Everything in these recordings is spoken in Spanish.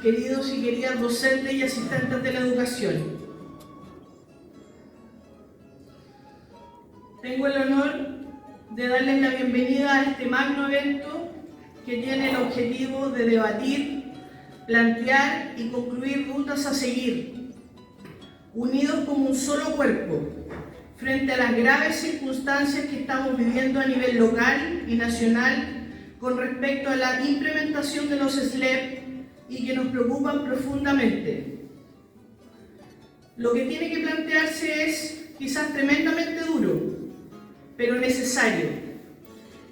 Queridos y queridas docentes y asistentes de la educación, tengo el honor de darles la bienvenida a este magno evento que tiene el objetivo de debatir, plantear y concluir rutas a seguir, unidos como un solo cuerpo, frente a las graves circunstancias que estamos viviendo a nivel local y nacional con respecto a la implementación de los SLEP y que nos preocupan profundamente. Lo que tiene que plantearse es quizás tremendamente duro, pero necesario.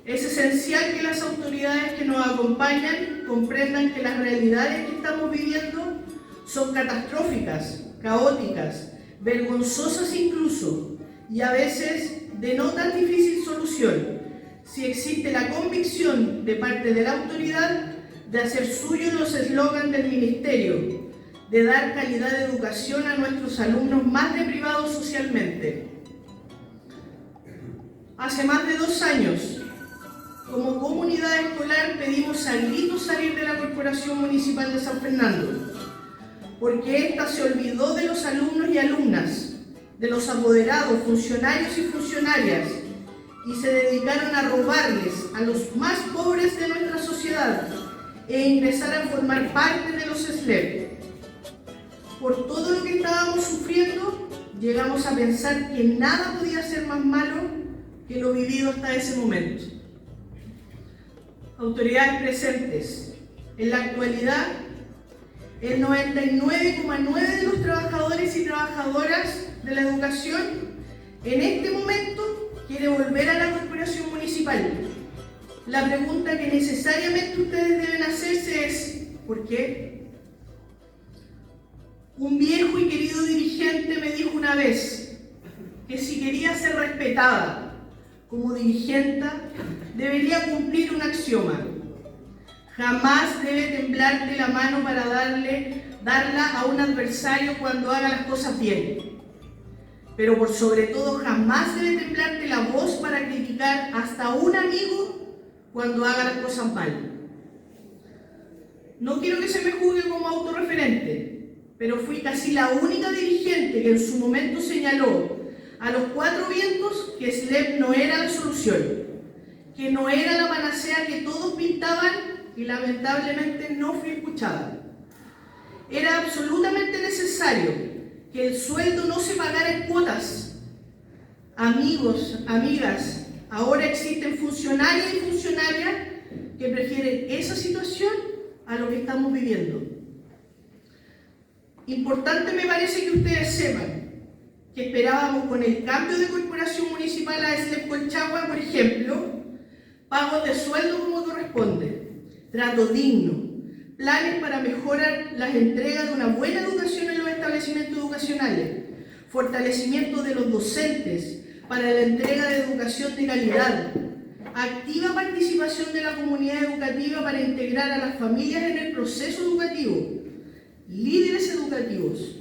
Es esencial que las autoridades que nos acompañan comprendan que las realidades que estamos viviendo son catastróficas, caóticas, vergonzosas incluso, y a veces de no tan difícil solución, si existe la convicción de parte de la autoridad de hacer suyos los eslogans del Ministerio, de dar calidad de educación a nuestros alumnos más deprivados socialmente. Hace más de 2 años, como comunidad escolar pedimos a gritos salir de la Corporación Municipal de San Fernando, porque ésta se olvidó de los alumnos y alumnas, de los apoderados, funcionarios y funcionarias, y se dedicaron a robarles a los más pobres de nuestra sociedad e ingresar a formar parte de los SLEP. Por todo lo que estábamos sufriendo, llegamos a pensar que nada podía ser más malo que lo vivido hasta ese momento. Autoridades presentes, en la actualidad, el 99,9% de los trabajadores y trabajadoras de la educación en este momento quiere volver a la Corporación Municipal. La pregunta que necesariamente ustedes deben hacerse es ¿por qué? Un viejo y querido dirigente me dijo una vez que si quería ser respetada como dirigente debería cumplir un axioma: jamás debe temblarte la mano para darla a un adversario cuando haga las cosas bien, pero por sobre todo jamás debe temblarte la voz para criticar hasta a un amigo cuando haga las cosas mal. No quiero que se me juzgue como autorreferente, pero fui casi la única dirigente que en su momento señaló a los 4 vientos que SLEP no era la solución, que no era la panacea que todos pintaban, y lamentablemente no fui escuchada. Era absolutamente necesario que el sueldo no se pagara en cuotas. Amigos, amigas, ahora existen funcionarios y funcionarias que prefieren esa situación a lo que estamos viviendo. Importante me parece que ustedes sepan que esperábamos con el cambio de Corporación Municipal a SLEP Colchagua, por ejemplo, pagos de sueldo como corresponde, trato digno, planes para mejorar las entregas de una buena educación en los establecimientos educacionales, fortalecimiento de los docentes para la entrega de educación de calidad, activa participación de la comunidad educativa para integrar a las familias en el proceso educativo, líderes educativos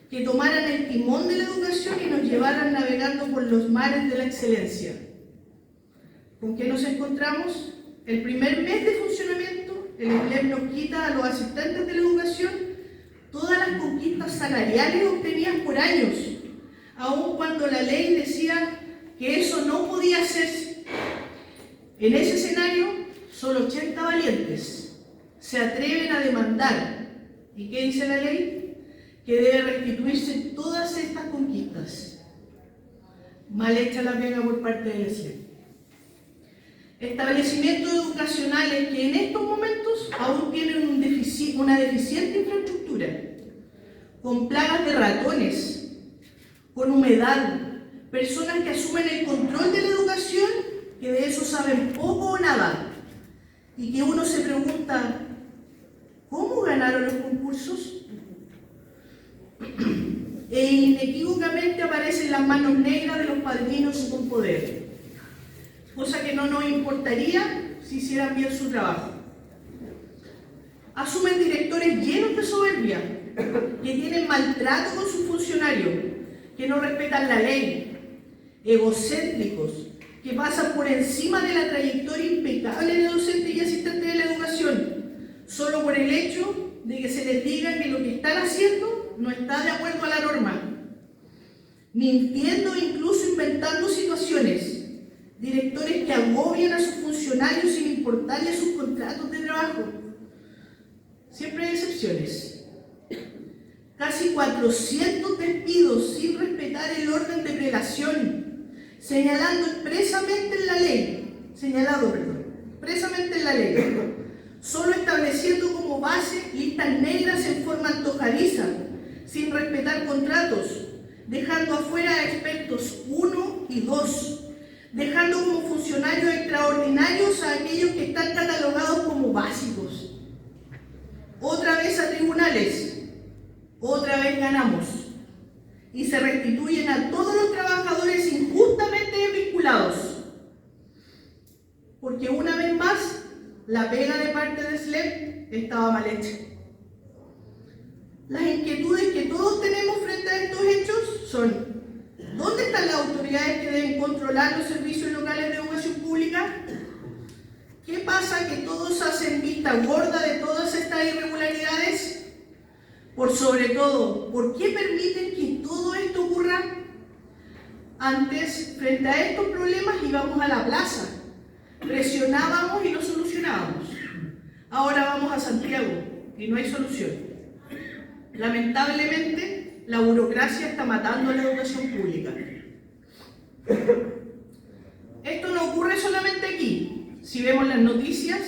que tomaran el timón de la educación y nos llevaran navegando por los mares de la excelencia. ¿Con qué nos encontramos? El primer mes de funcionamiento, el SLEP nos quita a los asistentes de la educación todas las conquistas salariales obtenidas por años, aun cuando la ley decía que eso no podía hacerse. En ese escenario, solo 80 valientes se atreven a demandar. ¿Y qué dice la ley? Que debe restituirse todas estas conquistas. Mal hecha la pega por parte del SLEP. Establecimientos educacionales que en estos momentos aún tienen una deficiente infraestructura, con plagas de ratones, con humedad, personas que asumen el control de la educación, que de eso saben poco o nada, y que uno se pregunta, ¿cómo ganaron los concursos? E inequívocamente aparecen las manos negras de los padrinos con poder, cosa que no nos importaría si hicieran bien su trabajo. Asumen directores llenos de soberbia, que tienen maltrato con sus funcionarios, que no respetan la ley, egocéntricos, que pasan por encima de la trayectoria impecable de docentes y asistentes de la educación, solo por el hecho de que se les diga que lo que están haciendo no está de acuerdo a la norma, mintiendo e incluso inventando situaciones, directores que agobian a sus funcionarios sin importarles sus contratos de trabajo. Siempre hay excepciones. Casi 400 despidos sin respetar el orden de prelación, expresamente en la ley, solo estableciendo como base listas negras en forma antojadiza, sin respetar contratos, dejando afuera a expertos 1 y 2, dejando como funcionarios extraordinarios a aquellos que están catalogados como básicos. Otra vez a tribunales, otra vez ganamos, y se restituyen a todos los trabajadores injustamente desvinculados, porque una vez más la pega de parte de SLEP estaba mal hecha. Las inquietudes que todos tenemos frente a estos hechos son: ¿dónde están las autoridades que deben controlar los servicios locales de educación pública? ¿Qué pasa que todos hacen vista gorda de todas estas irregularidades? Por sobre todo, ¿por qué permiten que todo esto ocurra? Antes, frente a estos problemas, íbamos a la plaza, presionábamos y lo solucionábamos. Ahora vamos a Santiago y no hay solución. Lamentablemente, la burocracia está matando a la educación pública. Esto no ocurre solamente aquí. Si vemos las noticias,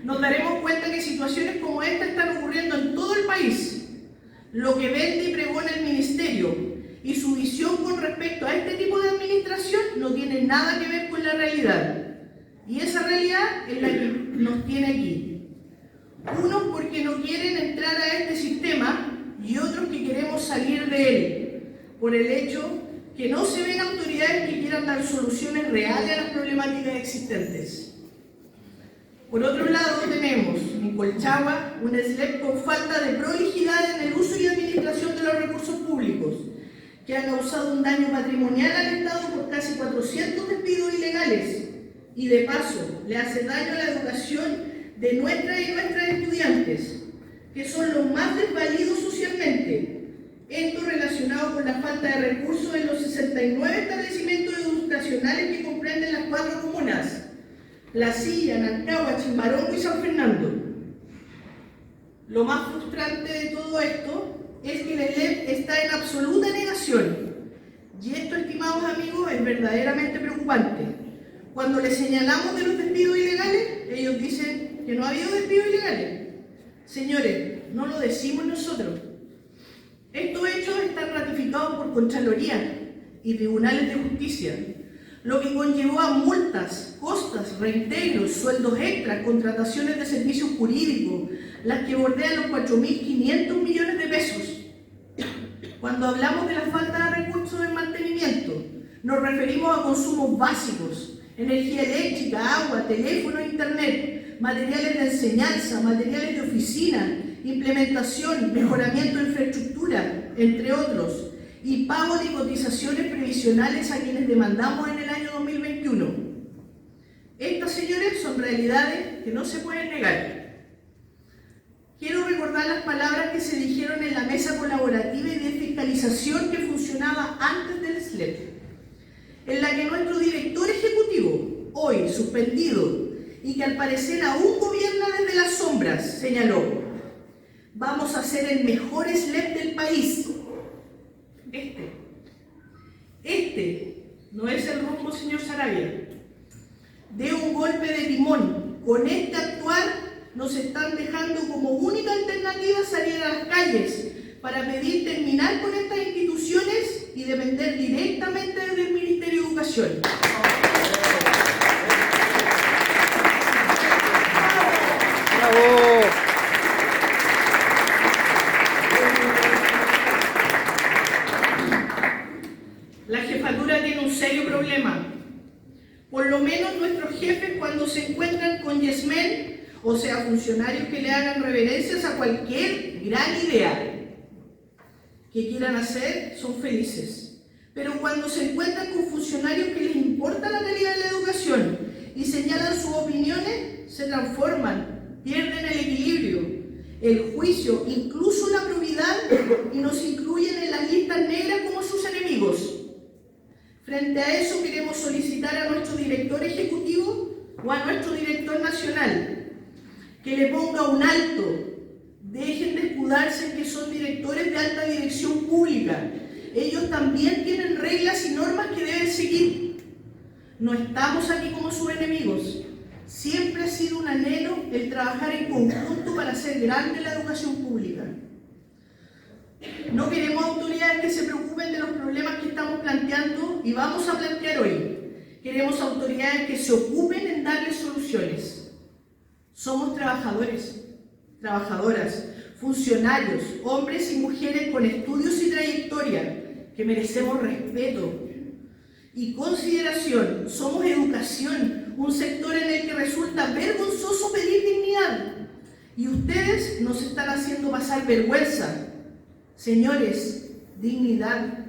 nos daremos cuenta que situaciones como esta están ocurriendo en todo el país. Lo que vende y pregona el ministerio y su visión con respecto a este tipo de administración no tiene nada que ver con la realidad. Y esa realidad es la que nos tiene aquí. Unos porque no quieren entrar a este sistema y otros que queremos salir de él, por el hecho que no se ven autoridades que quieran dar soluciones reales a las problemáticas existentes. Por otro lado, tenemos en Colchagua un SLEP con falta de prolijidad en el uso y administración de los recursos públicos, que ha causado un daño patrimonial al Estado por casi 400 despidos ilegales y de paso le hace daño a la educación de nuestras y nuestras estudiantes, que son los más desvalidos socialmente. Esto relacionado con la falta de recursos en los 69 establecimientos educacionales que comprenden las 4 comunas: La Silla, Nancagua, Chimbarongo y San Fernando. Lo más frustrante de todo esto es que el SLEP está en absoluta negación. Y esto, estimados amigos, es verdaderamente preocupante. Cuando les señalamos de los despidos ilegales, ellos dicen que no ha habido despidos ilegales. Señores, no lo decimos nosotros. Estos hechos están ratificados por Contraloría y tribunales de justicia, lo que conllevó a multas, costas, reintegros, sueldos extras, contrataciones de servicios jurídicos, las que bordean los 4.500 millones de pesos. Cuando hablamos de la falta de recursos en mantenimiento, nos referimos a consumos básicos: energía eléctrica, agua, teléfono, internet, materiales de enseñanza, materiales de oficina, implementación, mejoramiento de infraestructura, entre otros, y pago de cotizaciones previsionales a quienes demandamos en el año 2021. Estas, señores, son realidades que no se pueden negar. Quiero recordar las palabras que se dijeron en la mesa colaborativa y de fiscalización que funcionaba antes del SLEP, en la que nuestro director ejecutivo, hoy suspendido y que al parecer aún gobierna desde las sombras, señaló: vamos a ser el mejor SLEP del país. Este no es el rumbo, señor Saravia. De un golpe de timón. Con este actuar nos están dejando como única alternativa salir a las calles para pedir terminar con estas instituciones y depender directamente del Ministerio de Educación. ¡Bravo! La jefatura tiene un serio problema. Por lo menos nuestros jefes, cuando se encuentran con Yesmén o sea, funcionarios que le hagan reverencias a cualquier gran idea que quieran hacer, son felices. Pero cuando se encuentran con funcionarios que les importa la calidad de la educación y señalan sus opiniones, se transforman, pierden el equilibrio, el juicio, incluso la probidad, y nos incluyen en las listas negras como sus enemigos. Frente a eso queremos solicitar a nuestro director ejecutivo o a nuestro director nacional que le ponga un alto. Dejen de escudarse en que son directores de alta dirección pública. Ellos también tienen reglas y normas que deben seguir. No estamos aquí como sus enemigos. Siempre ha sido un anhelo el trabajar en conjunto para hacer grande la educación pública. No queremos autoridades que se preocupen de los problemas que estamos planteando y vamos a plantear hoy. Queremos autoridades que se ocupen en darles soluciones. Somos trabajadores, trabajadoras, funcionarios, hombres y mujeres con estudios y trayectoria, que merecemos respeto y consideración. Somos educación, un sector en el que resulta vergonzoso pedir dignidad. Y ustedes nos están haciendo pasar vergüenza. Señores, dignidad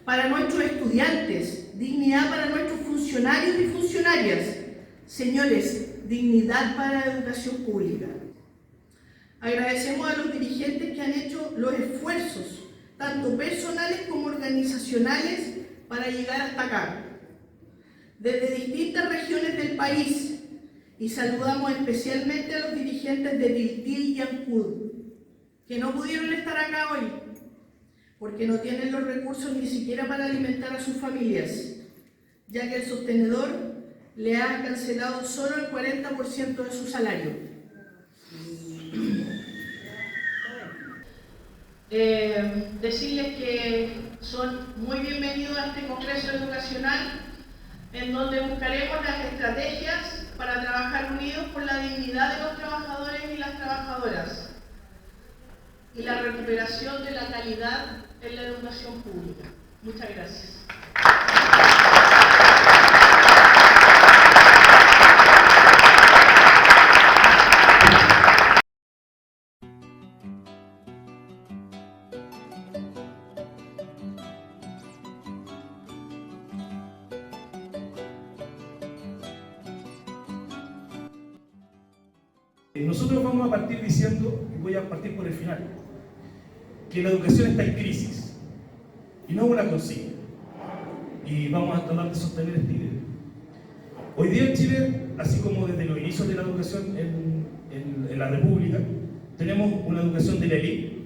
para nuestros estudiantes, dignidad para nuestros funcionarios y funcionarias. Señores, dignidad para la educación pública. Agradecemos a los dirigentes que han hecho los esfuerzos, tanto personales como organizacionales, para llegar hasta acá, desde distintas regiones del país, y saludamos especialmente a los dirigentes de Tiltil y Ancud, que no pudieron estar acá hoy, porque no tienen los recursos ni siquiera para alimentar a sus familias, ya que el sostenedor le ha cancelado solo el 40% de su salario. Decirles que son muy bienvenidos a este Congreso Educacional, en donde buscaremos las estrategias para trabajar unidos por la dignidad de los trabajadores y las trabajadoras y la recuperación de la calidad en la educación pública. Muchas gracias. Nosotros vamos a partir diciendo, y voy a partir por el final, que la educación está en crisis y no es una consigna, y vamos a tratar de sostener esta idea. Hoy día en Chile, así como desde los inicios de la educación en la República, tenemos una educación de la élite,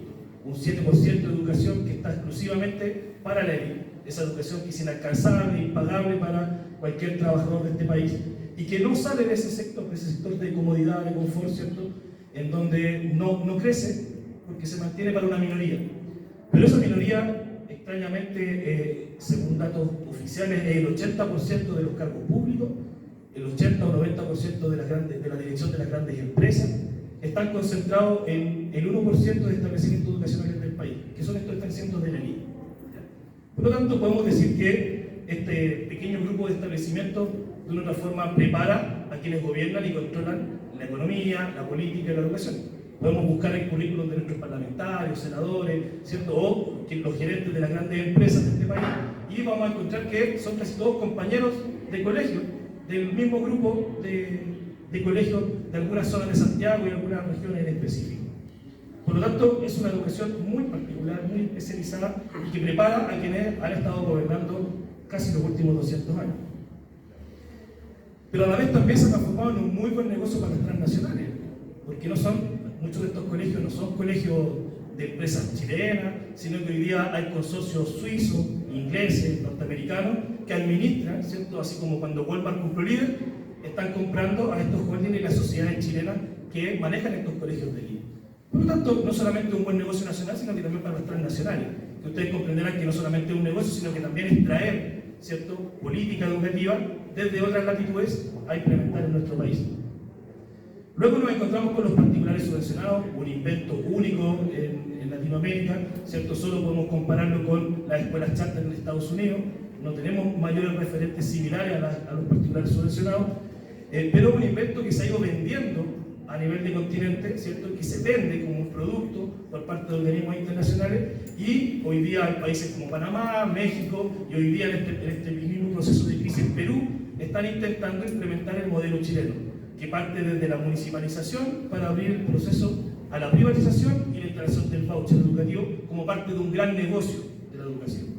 un 7% de educación que está exclusivamente para la élite, esa educación que es inalcanzable, impagable para cualquier trabajador de este país, y que no sale de ese sector de comodidad, de confort, ¿cierto?, en donde no crece porque se mantiene para una minoría. Pero esa minoría, extrañamente, según datos oficiales, es el 80% de los cargos públicos, el 80 o 90% de la dirección de las grandes empresas, están concentrados en el 1% de establecimientos educacionales del país, que son estos establecimientos de la élite. Por lo tanto, podemos decir que este pequeño grupo de establecimientos de una otra forma prepara a quienes gobiernan y controlan la economía, la política y la educación. Podemos buscar el currículum de nuestros parlamentarios, senadores, ¿cierto?, o los gerentes de las grandes empresas de este país, y vamos a encontrar que son casi todos compañeros de colegio, del mismo grupo de colegios de algunas zonas de Santiago y algunas regiones en específico. Por lo tanto, es una educación muy particular, muy especializada, y que prepara a quienes han estado gobernando casi los últimos 200 años. Pero a la vez también se ha transformado en un muy buen negocio para las transnacionales, porque muchos de estos colegios no son colegios de empresas chilenas, sino que hoy día hay consorcios suizos, ingleses, norteamericanos, que administran, ¿cierto?, así como cuando Walmart compró Líder, están comprando a estos jóvenes y las sociedades chilenas que manejan estos colegios de élite. Por lo tanto, no solamente un buen negocio nacional, sino que también para las transnacionales, que ustedes comprenderán que no solamente es un negocio, sino que también es traer, ¿cierto?, política educativa desde otras latitudes a implementar en nuestro país. Luego nos encontramos con los particulares subvencionados, un invento único en Latinoamérica, ¿cierto? Solo podemos compararlo con las escuelas charter en Estados Unidos, no tenemos mayores referentes similares a los particulares subvencionados, pero un invento que se ha ido vendiendo a nivel de continente, ¿cierto?, que se vende como un producto por parte de organismos internacionales, y hoy día en países como Panamá, México, y hoy día en este mismo proceso de crisis en Perú, están intentando implementar el modelo chileno, que parte desde la municipalización para abrir el proceso a la privatización y la instalación del voucher educativo como parte de un gran negocio de la educación.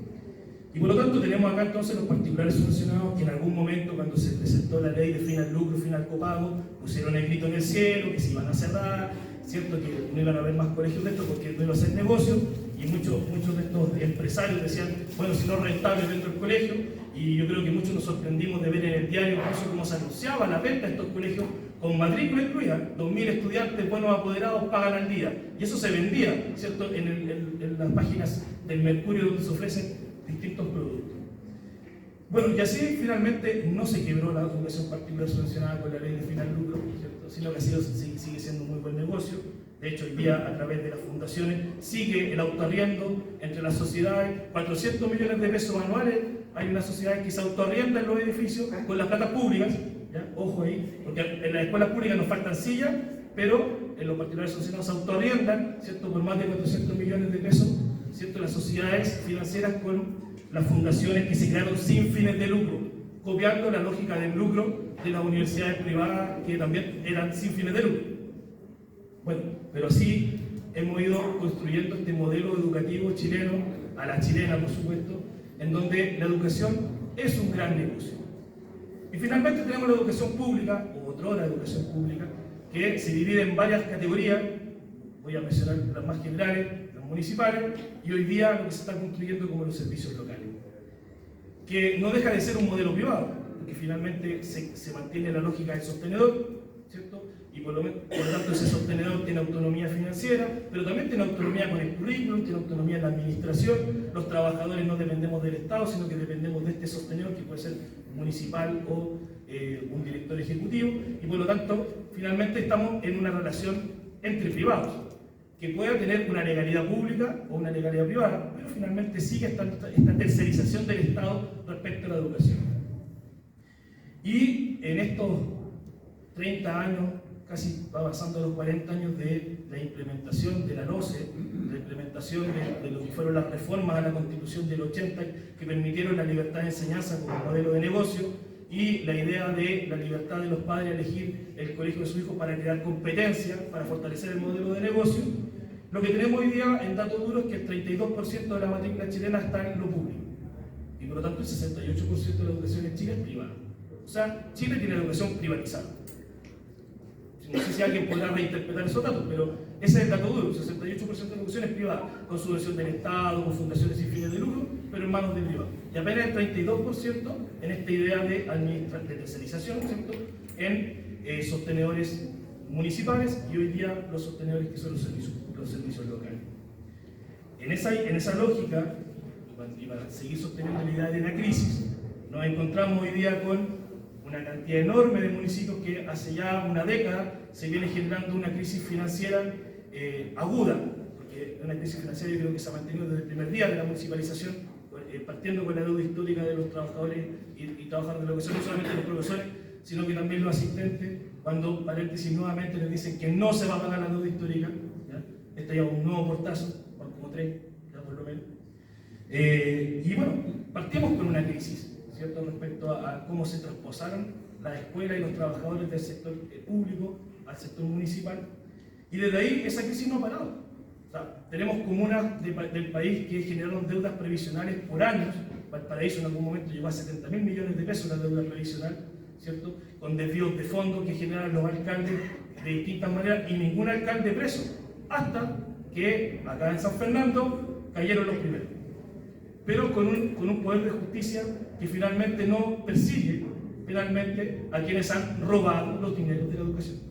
Y por lo tanto tenemos acá entonces los particulares subvencionados que en algún momento, cuando se presentó la ley de fin al lucro, fin al copago, pusieron el grito en el cielo, que se iban a cerrar, ¿cierto?, que no iban a haber más colegios de esto porque no iba a ser negocio, y muchos de estos empresarios decían, bueno, si no es rentable dentro del colegio, y yo creo que muchos nos sorprendimos de ver en el diario incluso cómo se anunciaba la venta de estos colegios con matrícula incluida. 2.000 estudiantes, buenos apoderados, pagan al día, y eso se vendía, ¿cierto?, en las páginas del Mercurio, donde se ofrecen distintos productos. Bueno, y así finalmente no se quebró la educación particular subvencionada con la ley de fin al lucro, ¿cierto?, sino que sigue siendo un muy buen negocio. De hecho, hoy día a través de las fundaciones sigue el autoarriendo entre las sociedades, 400 millones de pesos anuales. Hay una sociedad que se autoarrienda en los edificios con las platas públicas, ¿ya? Ojo ahí, porque en las escuelas públicas nos faltan sillas, pero en los particulares subvencionados se autoarriendan, ¿cierto?, por más de 400 millones de pesos, ¿cierto?, las sociedades financieras con las fundaciones que se crearon sin fines de lucro, copiando la lógica del lucro de las universidades privadas que también eran sin fines de lucro. Bueno, pero así hemos ido construyendo este modelo educativo chileno, a la chilena por supuesto, en donde la educación es un gran negocio. Y finalmente tenemos la educación pública, o otrora educación pública, que se divide en varias categorías. Voy a mencionar las más generales, las municipales, y hoy día lo que se está construyendo como los servicios locales, que no deja de ser un modelo privado, porque finalmente se mantiene la lógica del sostenedor, ¿cierto?, y por lo tanto ese sostenedor tiene autonomía financiera, pero también tiene autonomía con el currículum, tiene autonomía en la administración. Los trabajadores no dependemos del Estado, sino que dependemos de este sostenedor, que puede ser municipal o un director ejecutivo, y por lo tanto finalmente estamos en una relación entre privados, que pueda tener una legalidad pública o una legalidad privada, pero finalmente sigue esta tercerización del Estado respecto a la educación. Y en estos 30 años, casi avanzando a los 40 años de la implementación de la LOCE, la implementación de lo que fueron las reformas a la Constitución del 80, que permitieron la libertad de enseñanza como modelo de negocio, y la idea de la libertad de los padres a elegir el colegio de su hijo para crear competencia, para fortalecer el modelo de negocio. Lo que tenemos hoy día en datos duros es que el 32% de la matrícula chilena está en lo público, y por lo tanto el 68% de la educación en Chile es privada. O sea, Chile tiene educación privatizada. No sé si alguien podrá reinterpretar esos datos, pero ese es el dato duro. El 68% de la educación es privada, con subvención del Estado, con fundaciones sin fines de lucro, pero en manos de privados. Y apenas el 32% en esta idea de tercerización, ¿cierto?, en sostenedores municipales, y hoy día los sostenedores que son los servicios locales. En esa lógica, y para seguir sosteniendo la idea de la crisis, nos encontramos hoy día con una cantidad enorme de municipios que hace ya una década se viene generando una crisis financiera aguda, porque una crisis financiera yo creo que se ha mantenido desde el primer día de la municipalización, partiendo con la deuda histórica de los trabajadores y trabajadores de la educación, no solamente los profesores, sino que también los asistentes, cuando, paréntesis, nuevamente les dicen que no se va a pagar la deuda histórica, ¿ya? Este ya es un nuevo portazo, van como 3, ya por lo menos. Y bueno, partimos con una crisis, ¿cierto?, respecto a cómo se trasposaron las escuelas y los trabajadores del sector público al sector municipal, y desde ahí esa crisis no ha parado. O sea, tenemos comunas del país que generaron deudas previsionales por años. Valparaíso en algún momento llegó a 70.000 millones de pesos la deuda previsional, ¿cierto?, con desvíos de fondos que generan los alcaldes de distintas maneras, y ningún alcalde preso, hasta que acá en San Fernando cayeron los primeros, pero con un poder de justicia que finalmente no persigue penalmente a quienes han robado los dineros de la educación.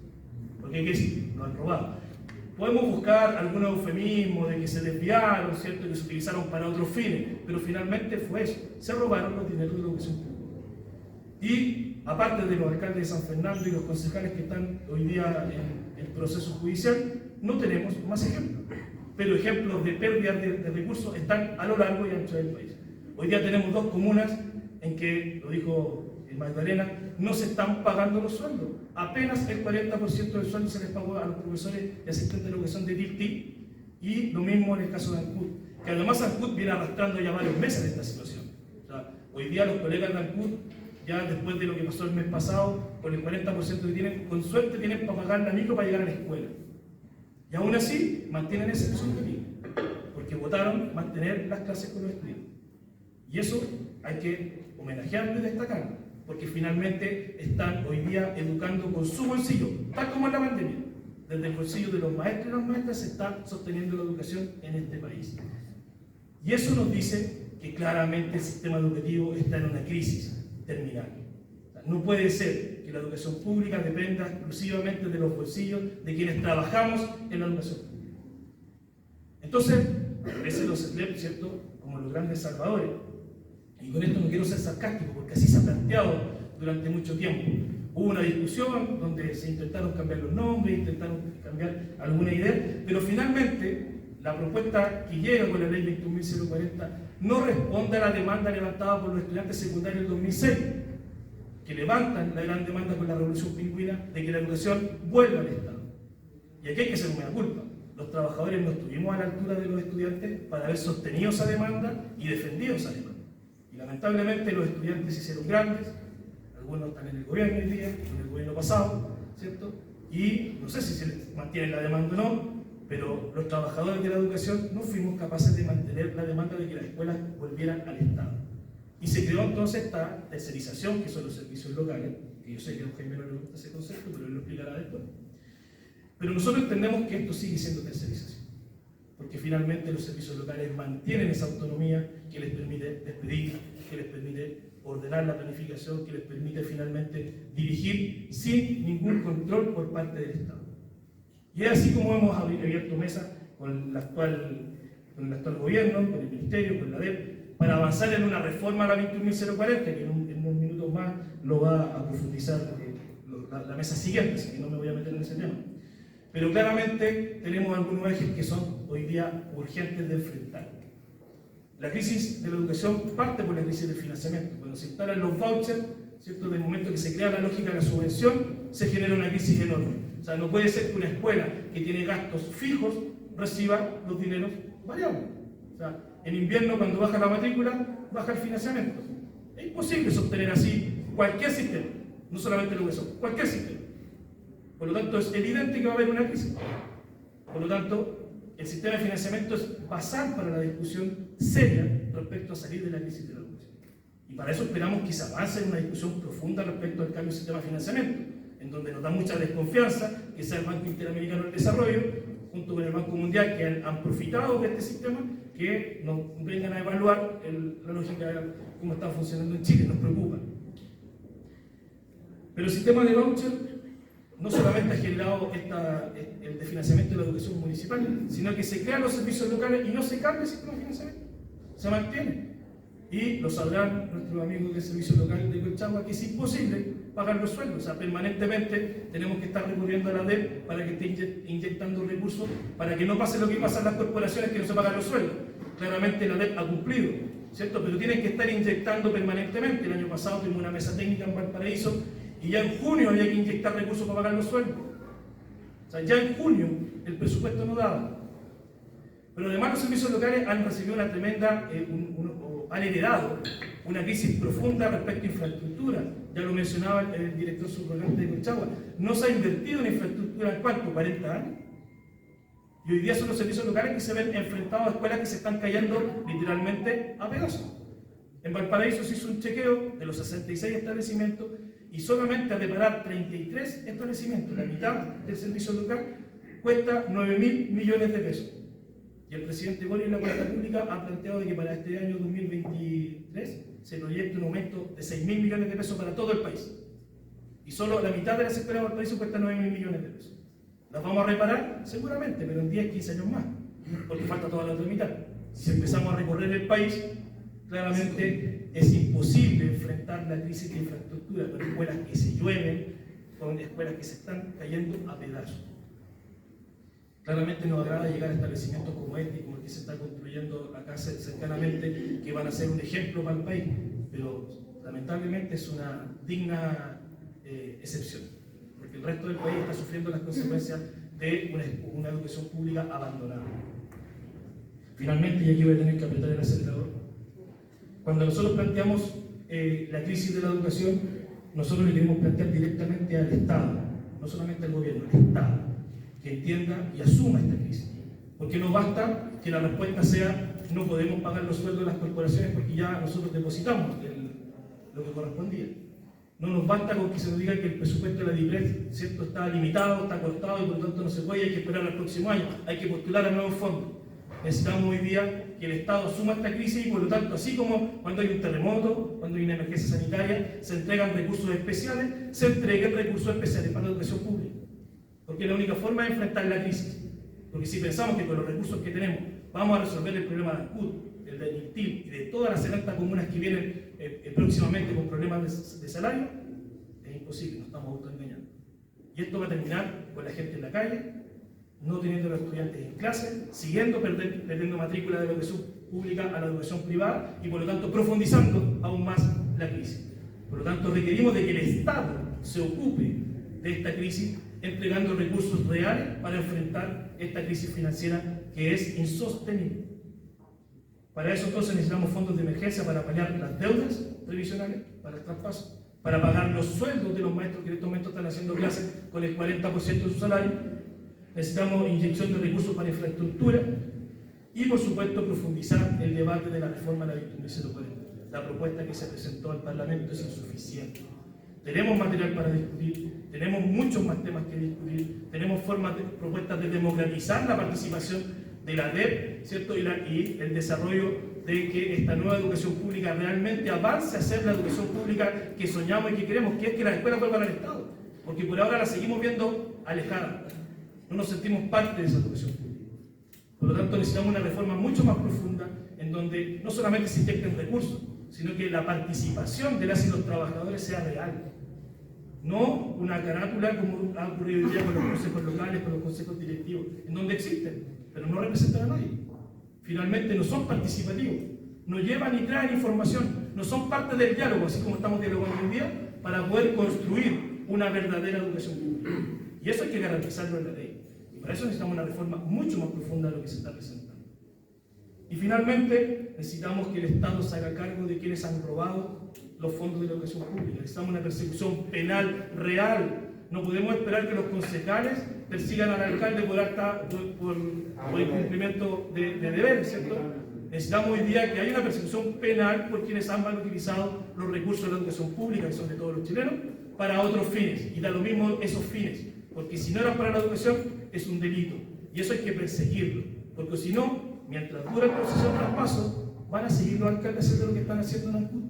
Porque hay que decir, lo han robado. Podemos buscar algún eufemismo de que se desviaron, ¿cierto?, que se utilizaron para otros fines, pero finalmente fue eso, se robaron los dineros de la educación pública. Y aparte de los alcaldes de San Fernando y los concejales que están hoy día en el proceso judicial, no tenemos más ejemplos, pero ejemplos de pérdidas de recursos están a lo largo y ancho del país. Hoy día tenemos 2 comunas en que, lo dijo Magdalena, no se están pagando los sueldos. Apenas el 40% del sueldo se les pagó a los profesores y asistentes de educación de DIRTI, y lo mismo en el caso de ANCUT, que además ANCUT viene arrastrando ya varios meses de esta situación. O sea, hoy día los colegas de ANCUT, ya después de lo que pasó el mes pasado, con el 40% que tienen, con suerte tienen para pagar la micro para llegar a la escuela. Y aún así mantienen ese objetivo, porque votaron mantener las clases con los estudiantes. Y eso hay que homenajearlo y destacarlo, porque finalmente están hoy día educando con su bolsillo, tal como en la pandemia. Desde el bolsillo de los maestros y las maestras se está sosteniendo la educación en este país. Y eso nos dice que claramente el sistema educativo está en una crisis terminal. O sea, no puede ser que la educación pública dependa exclusivamente de los bolsillos de quienes trabajamos en la educación pública. Entonces, aparecen los SLEP, ¿cierto?, como los grandes salvadores. Y con esto no quiero ser sarcástico, porque así se ha planteado durante mucho tiempo. Hubo una discusión donde se intentaron cambiar los nombres, intentaron cambiar alguna idea, pero finalmente la propuesta que llega con la ley 21.040 no responde a la demanda levantada por los estudiantes secundarios del 2006, que levantan la gran demanda con la Revolución Pingüina de que la educación vuelva al Estado. Y aquí hay que hacer una culpa. Los trabajadores no estuvimos a la altura de los estudiantes para haber sostenido esa demanda y defendido esa demanda. Y lamentablemente los estudiantes se hicieron grandes, algunos están en el gobierno hoy día, en el gobierno pasado, ¿cierto? Y no sé si se les mantiene la demanda o no, pero los trabajadores de la educación no fuimos capaces de mantener la demanda de que las escuelas volvieran al Estado. Y se creó entonces esta tercerización, que son los servicios locales, que yo sé que a don Jaime no le gusta ese concepto, pero él lo explicará después. Pero nosotros entendemos que esto sigue siendo tercerización, porque finalmente los servicios locales mantienen esa autonomía que les permite despedir, que les permite ordenar la planificación, que les permite finalmente dirigir sin ningún control por parte del Estado. Y es así como hemos abierto mesa con el actual gobierno, con el Ministerio, con la DEP, para avanzar en una reforma a la 21.040, que en unos minutos más lo va a profundizar la mesa siguiente, así que no me voy a meter en ese tema. Pero claramente tenemos algunos ejes que son hoy día urgentes de enfrentar. La crisis de la educación parte por la crisis del financiamiento. Cuando se instalan los vouchers, ¿cierto?, del momento que se crea la lógica de la subvención, se genera una crisis enorme. O sea, no puede ser que una escuela que tiene gastos fijos reciba los dineros variables. O sea, en invierno, cuando baja la matrícula, baja el financiamiento. Es imposible sostener así cualquier sistema, no solamente la educación, cualquier sistema. Por lo tanto, es evidente que va a haber una crisis. Por lo tanto, el sistema de financiamiento es basal para la discusión seria respecto a salir de la crisis de la educación. Y para eso esperamos que se avance en una discusión profunda respecto al cambio del sistema de financiamiento, en donde nos da mucha desconfianza que sea el Banco Interamericano del Desarrollo, junto con el Banco Mundial, que han profitado de este sistema, que nos vengan a evaluar la lógica de cómo está funcionando en Chile, nos preocupa. Pero el sistema de voucher no solamente ha generado el desfinanciamiento de la educación municipal, sino que se crean los servicios locales y no se cambia el sistema de financiamiento, se mantiene. Y lo sabrán nuestros amigos del servicio local de Colchagua, que es imposible pagar los sueldos. O sea, permanentemente tenemos que estar recurriendo a la DEP para que esté inyectando recursos, para que no pase lo que pasa en las corporaciones, que no se pagan los sueldos. Claramente la DEP ha cumplido, ¿cierto? Pero tienen que estar inyectando permanentemente. El año pasado tuvimos una mesa técnica en Valparaíso y ya en junio había que inyectar recursos para pagar los sueldos. O sea, ya en junio el presupuesto no daba. Pero además los servicios locales han recibido una tremenda, han heredado una crisis profunda respecto a infraestructura. Ya lo mencionaba el director subrogante de Colchagua. No se ha invertido en infraestructura en cuánto, 40 años. Y hoy día son los servicios locales que se ven enfrentados a escuelas que se están cayendo literalmente a pedazos. En Valparaíso se hizo un chequeo de los 66 establecimientos y solamente a reparar 33 establecimientos, la mitad del servicio local, cuesta 9.000 millones de pesos. Y el presidente Boric en la cuenta pública ha planteado que para este año 2023 se proyecta un aumento de 6.000 millones de pesos para todo el país. Y solo la mitad de las escuelas de Valparaíso cuesta 9.000 millones de pesos. ¿Las vamos a reparar? Seguramente, pero en 10, 15 años más, porque falta toda la otra mitad. Si empezamos a recorrer el país, claramente es imposible enfrentar la crisis de infraestructura con escuelas que se llueven, con escuelas que se están cayendo a pedazos. Claramente nos agrada llegar a establecimientos como este, como el que se está construyendo acá cercanamente, que van a ser un ejemplo para el país, pero lamentablemente es una digna excepción, porque el resto del país está sufriendo las consecuencias de una educación pública abandonada. Finalmente, y aquí voy a tener que apretar el acelerador, cuando nosotros planteamos la crisis de la educación, nosotros le queremos plantear directamente al Estado, no solamente al gobierno, al Estado, que entienda y asuma esta crisis. Porque no basta que la respuesta sea no podemos pagar los sueldos de las corporaciones porque ya nosotros depositamos lo que correspondía. No nos basta con que se nos diga que el presupuesto de la DIPRES, ¿cierto?, está limitado, está cortado y por lo tanto no se puede, hay que esperar al próximo año, hay que postular a nuevos fondos. Necesitamos hoy día que el Estado asuma esta crisis y por lo tanto, así como cuando hay un terremoto, cuando hay una emergencia sanitaria, se entregan recursos especiales, se entreguen recursos especiales para la educación pública. Porque es la única forma de enfrentar la crisis. Porque si pensamos que con los recursos que tenemos vamos a resolver el problema de ANCUT, el de INTIL y de todas las 70 comunas que vienen próximamente con problemas de salario, es imposible, nos estamos autoengañando. Y esto va a terminar con la gente en la calle, no teniendo a los estudiantes en clase, siguiendo perdiendo matrícula de la educación pública a la educación privada y por lo tanto profundizando aún más la crisis. Por lo tanto requerimos de que el Estado se ocupe de esta crisis entregando recursos reales para enfrentar esta crisis financiera que es insostenible. Para eso entonces necesitamos fondos de emergencia para paliar las deudas previsionales, para el traspaso, para pagar los sueldos de los maestros que en estos momentos están haciendo clases con el 40% de su salario. Necesitamos inyección de recursos para infraestructura y, por supuesto, profundizar el debate de la reforma de la 21.040. La propuesta que se presentó al Parlamento es insuficiente. Tenemos material para discutir, tenemos muchos más temas que discutir, tenemos propuestas de democratizar la participación de la DEP, ¿cierto? Y el desarrollo de que esta nueva educación pública realmente avance a ser la educación pública que soñamos y que queremos, que es que las escuelas vuelvan al Estado, porque por ahora la seguimos viendo alejada, no nos sentimos parte de esa educación pública. Por lo tanto, necesitamos una reforma mucho más profunda en donde no solamente se inyecten recursos, sino que la participación de las y los trabajadores sea real. No una carátula como ha ocurrido hoy día con los consejos locales, con los consejos directivos, en donde existen, pero no representan a nadie. Finalmente no son participativos, no llevan ni traen información, no son parte del diálogo, así como estamos dialogando hoy día, para poder construir una verdadera educación pública. Y eso hay que garantizarlo en la ley. Y para eso necesitamos una reforma mucho más profunda de lo que se está presentando. Y finalmente, necesitamos que el Estado se haga cargo de quienes han robado los fondos de la educación pública. Necesitamos una persecución penal real. No podemos esperar que los concejales persigan al alcalde por incumplimiento de deberes, ¿cierto? Necesitamos hoy día que haya una persecución penal por quienes han mal utilizado los recursos de la educación pública, que son de todos los chilenos, para otros fines. Y da lo mismo esos fines, porque si no eran para la educación, es un delito. Y eso hay que perseguirlo, porque si no, mientras dura el proceso de traspaso, van a seguir los alcaldes haciendo lo que están haciendo en ANCUT,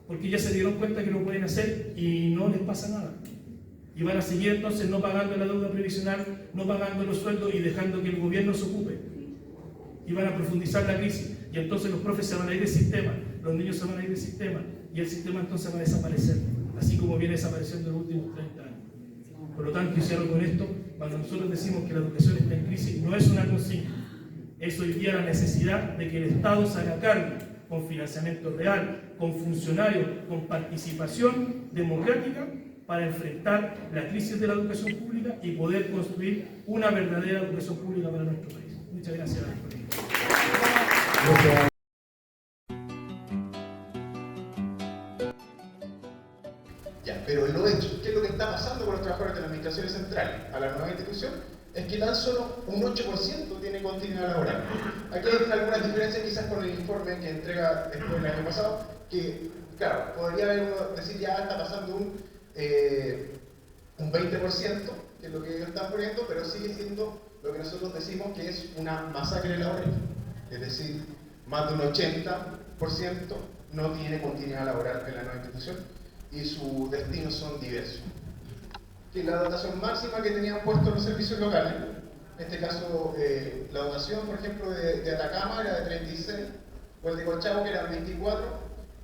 porque ya se dieron cuenta que lo pueden hacer y no les pasa nada. Y van a seguir entonces no pagando la deuda previsional, no pagando los sueldos y dejando que el gobierno se ocupe. Y van a profundizar la crisis. Y entonces los profes se van a ir del sistema, los niños se van a ir del sistema, y el sistema entonces va a desaparecer, así como viene desapareciendo en los últimos 30 años. Por lo tanto, y cierro con esto, cuando nosotros decimos que la educación está en crisis, no es una consigna. Es hoy día la necesidad de que el Estado se haga cargo, con financiamiento real, con funcionarios, con participación democrática, para enfrentar la crisis de la educación pública y poder construir una verdadera educación pública para nuestro país. Muchas gracias. Ya, pero lo hecho, ¿qué es lo que está pasando con los trabajadores de las administraciones centrales a la nueva institución? Es que tan solo un 8% tiene continuidad laboral. Aquí hay algunas diferencias quizás con el informe que entrega después el año pasado, que, claro, podría haber uno decir ya está pasando un 20%, que es lo que ellos están poniendo, pero sigue siendo lo que nosotros decimos que es una masacre laboral. Es decir, más de un 80% no tiene continuidad laboral en la nueva institución y sus destinos son diversos. Que la dotación máxima que tenían puesto los servicios locales, en este caso la dotación, por ejemplo, de Atacama era de 36, o el de Colchagua que eran 24,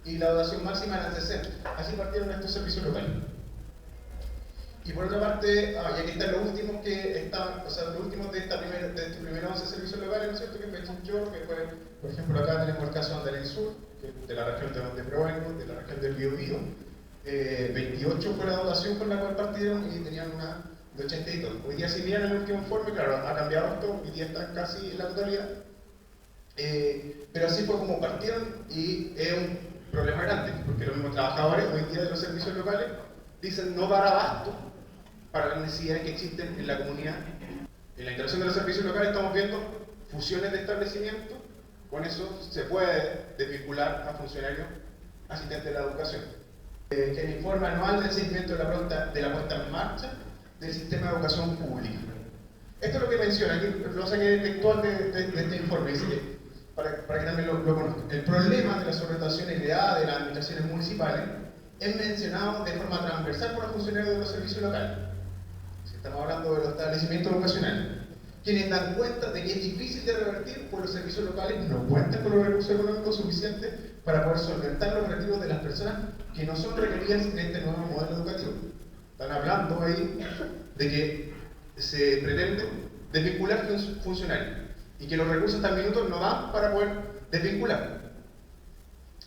y la dotación máxima era 60. Así partieron estos servicios locales. Y por otra parte, y aquí están los últimos que estaban, o sea, los últimos de estos primeros 11 servicios locales, ¿no es ¿cierto? Que Pechinchor, que fue, por ejemplo, acá tenemos el caso de Andalén Sur, que es de la región de donde provengo, de la región del Biobío. 28 fue la dotación con la cual partieron y tenían una de 82. Hoy día, si miran el último informe, claro, ha cambiado esto, hoy día están casi en la totalidad. Pero así fue como partieron y es un problema grande, porque los mismos trabajadores hoy día de los servicios locales dicen no dar abasto para las necesidades que existen en la comunidad. En la integración de los servicios locales estamos viendo fusiones de establecimientos, con eso se puede desvincular a funcionarios asistentes de la educación. Que el informe anual del seguimiento de la puesta en marcha del sistema de educación pública. Esto es lo que menciona, aquí lo saqué textual de este informe, dice que, para que también lo conozcan. El problema de la sobredotación heredada de las administraciones municipales es mencionado de forma transversal por los funcionarios de los servicios locales. Si estamos hablando de los establecimientos educacionales, quienes dan cuenta de que es difícil de revertir, pues los servicios locales no cuentan con los recursos económicos suficientes para poder solventar los objetivos de las personas que no son requeridas en este nuevo modelo educativo. Están hablando ahí de que se pretende desvincular funcionarios y que los recursos hasta el minuto no dan para poder desvincular.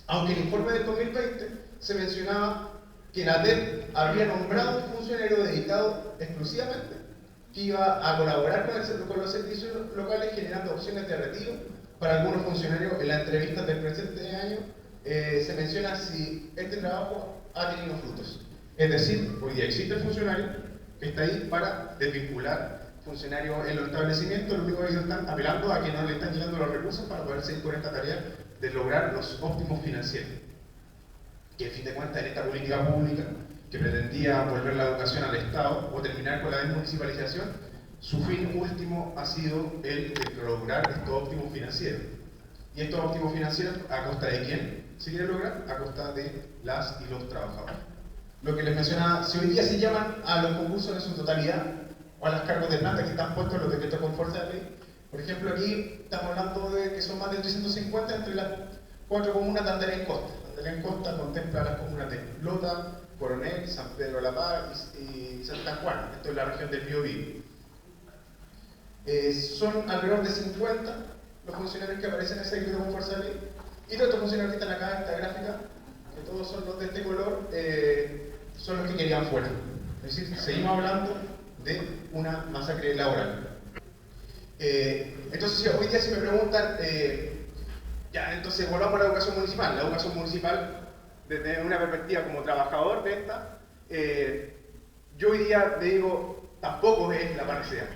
Aunque en el informe del 2020 se mencionaba que la DEP había nombrado un funcionario dedicado exclusivamente que iba a colaborar con los servicios locales generando opciones de retiro para algunos funcionarios. En la entrevista del presente año se menciona si este trabajo ha tenido frutos. Es decir, hoy día existe el funcionario que está ahí para desvincular funcionarios en los establecimientos. Lo único que ellos están apelando a que no le están llegando los recursos para poder seguir con esta tarea de lograr los óptimos financieros. Que, en fin de cuentas, en esta política pública que pretendía volver la educación al Estado o terminar con la desmunicipalización, su fin último ha sido el de lograr estos óptimos financieros. ¿Y estos óptimos financieros a costa de quién se quiere lograr? A costa de las y los trabajadores. Lo que les mencionaba, si hoy día se llaman a los concursos en su totalidad o a las cargos de planta que están puestos en los decretos con fuerza de ley, por ejemplo, aquí estamos hablando de que son más de 350 entre las 4 comunas de Andalén Costa. Andalén Costa contempla las comunas de Lota, Coronel, San Pedro de la Paz y Santa Juana. Esto es la región del Biobío. Son alrededor de 50 los funcionarios que aparecen en ese decreto con fuerza de ley, y todos estos funcionarios que están acá en esta gráfica, que todos son los de este color, son los que querían fuera. Es decir, seguimos hablando de una masacre laboral. Entonces, hoy día si me preguntan, ya, entonces volvamos a la educación municipal. La educación municipal, desde una perspectiva como trabajador de esta, yo hoy día le digo, tampoco es la panacea.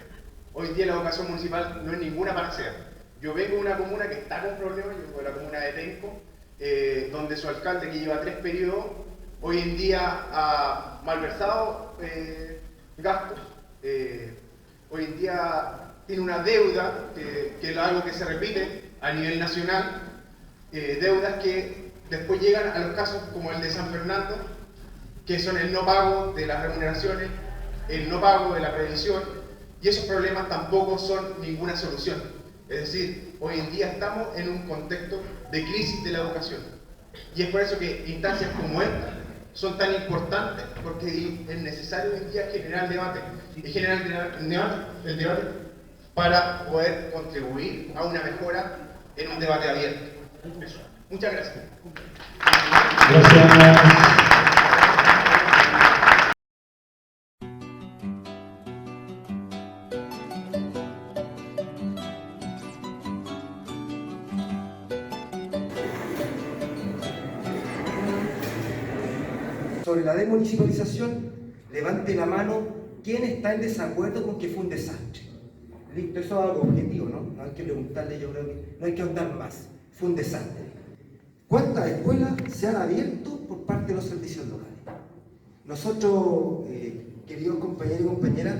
Hoy día la educación municipal no es ninguna panacea. Yo vengo de una comuna que está con problemas, yo vengo de la comuna de Tenco, donde su alcalde, que lleva 3 periodos, hoy en día ha malversado gastos, hoy en día tiene una deuda, que es algo que se repite a nivel nacional, deudas que después llegan a los casos como el de San Fernando, que son el no pago de las remuneraciones, el no pago de la previsión, y esos problemas tampoco son ninguna solución. Es decir, hoy en día estamos en un contexto de crisis de la educación. Y es por eso que instancias como esta son tan importantes, porque es necesario hoy en día generar el debate. Y generar el debate para poder contribuir a una mejora en un debate abierto. Eso. Muchas gracias. Gracias. Sobre la desmunicipalización, levante la mano quién está en desacuerdo con que fue un desastre. Listo, eso es algo objetivo, ¿no? No hay que preguntarle, yo creo que no hay que ahondar más. Fue un desastre. ¿Cuántas escuelas se han abierto por parte de los servicios locales? Nosotros, queridos compañeros y compañeras,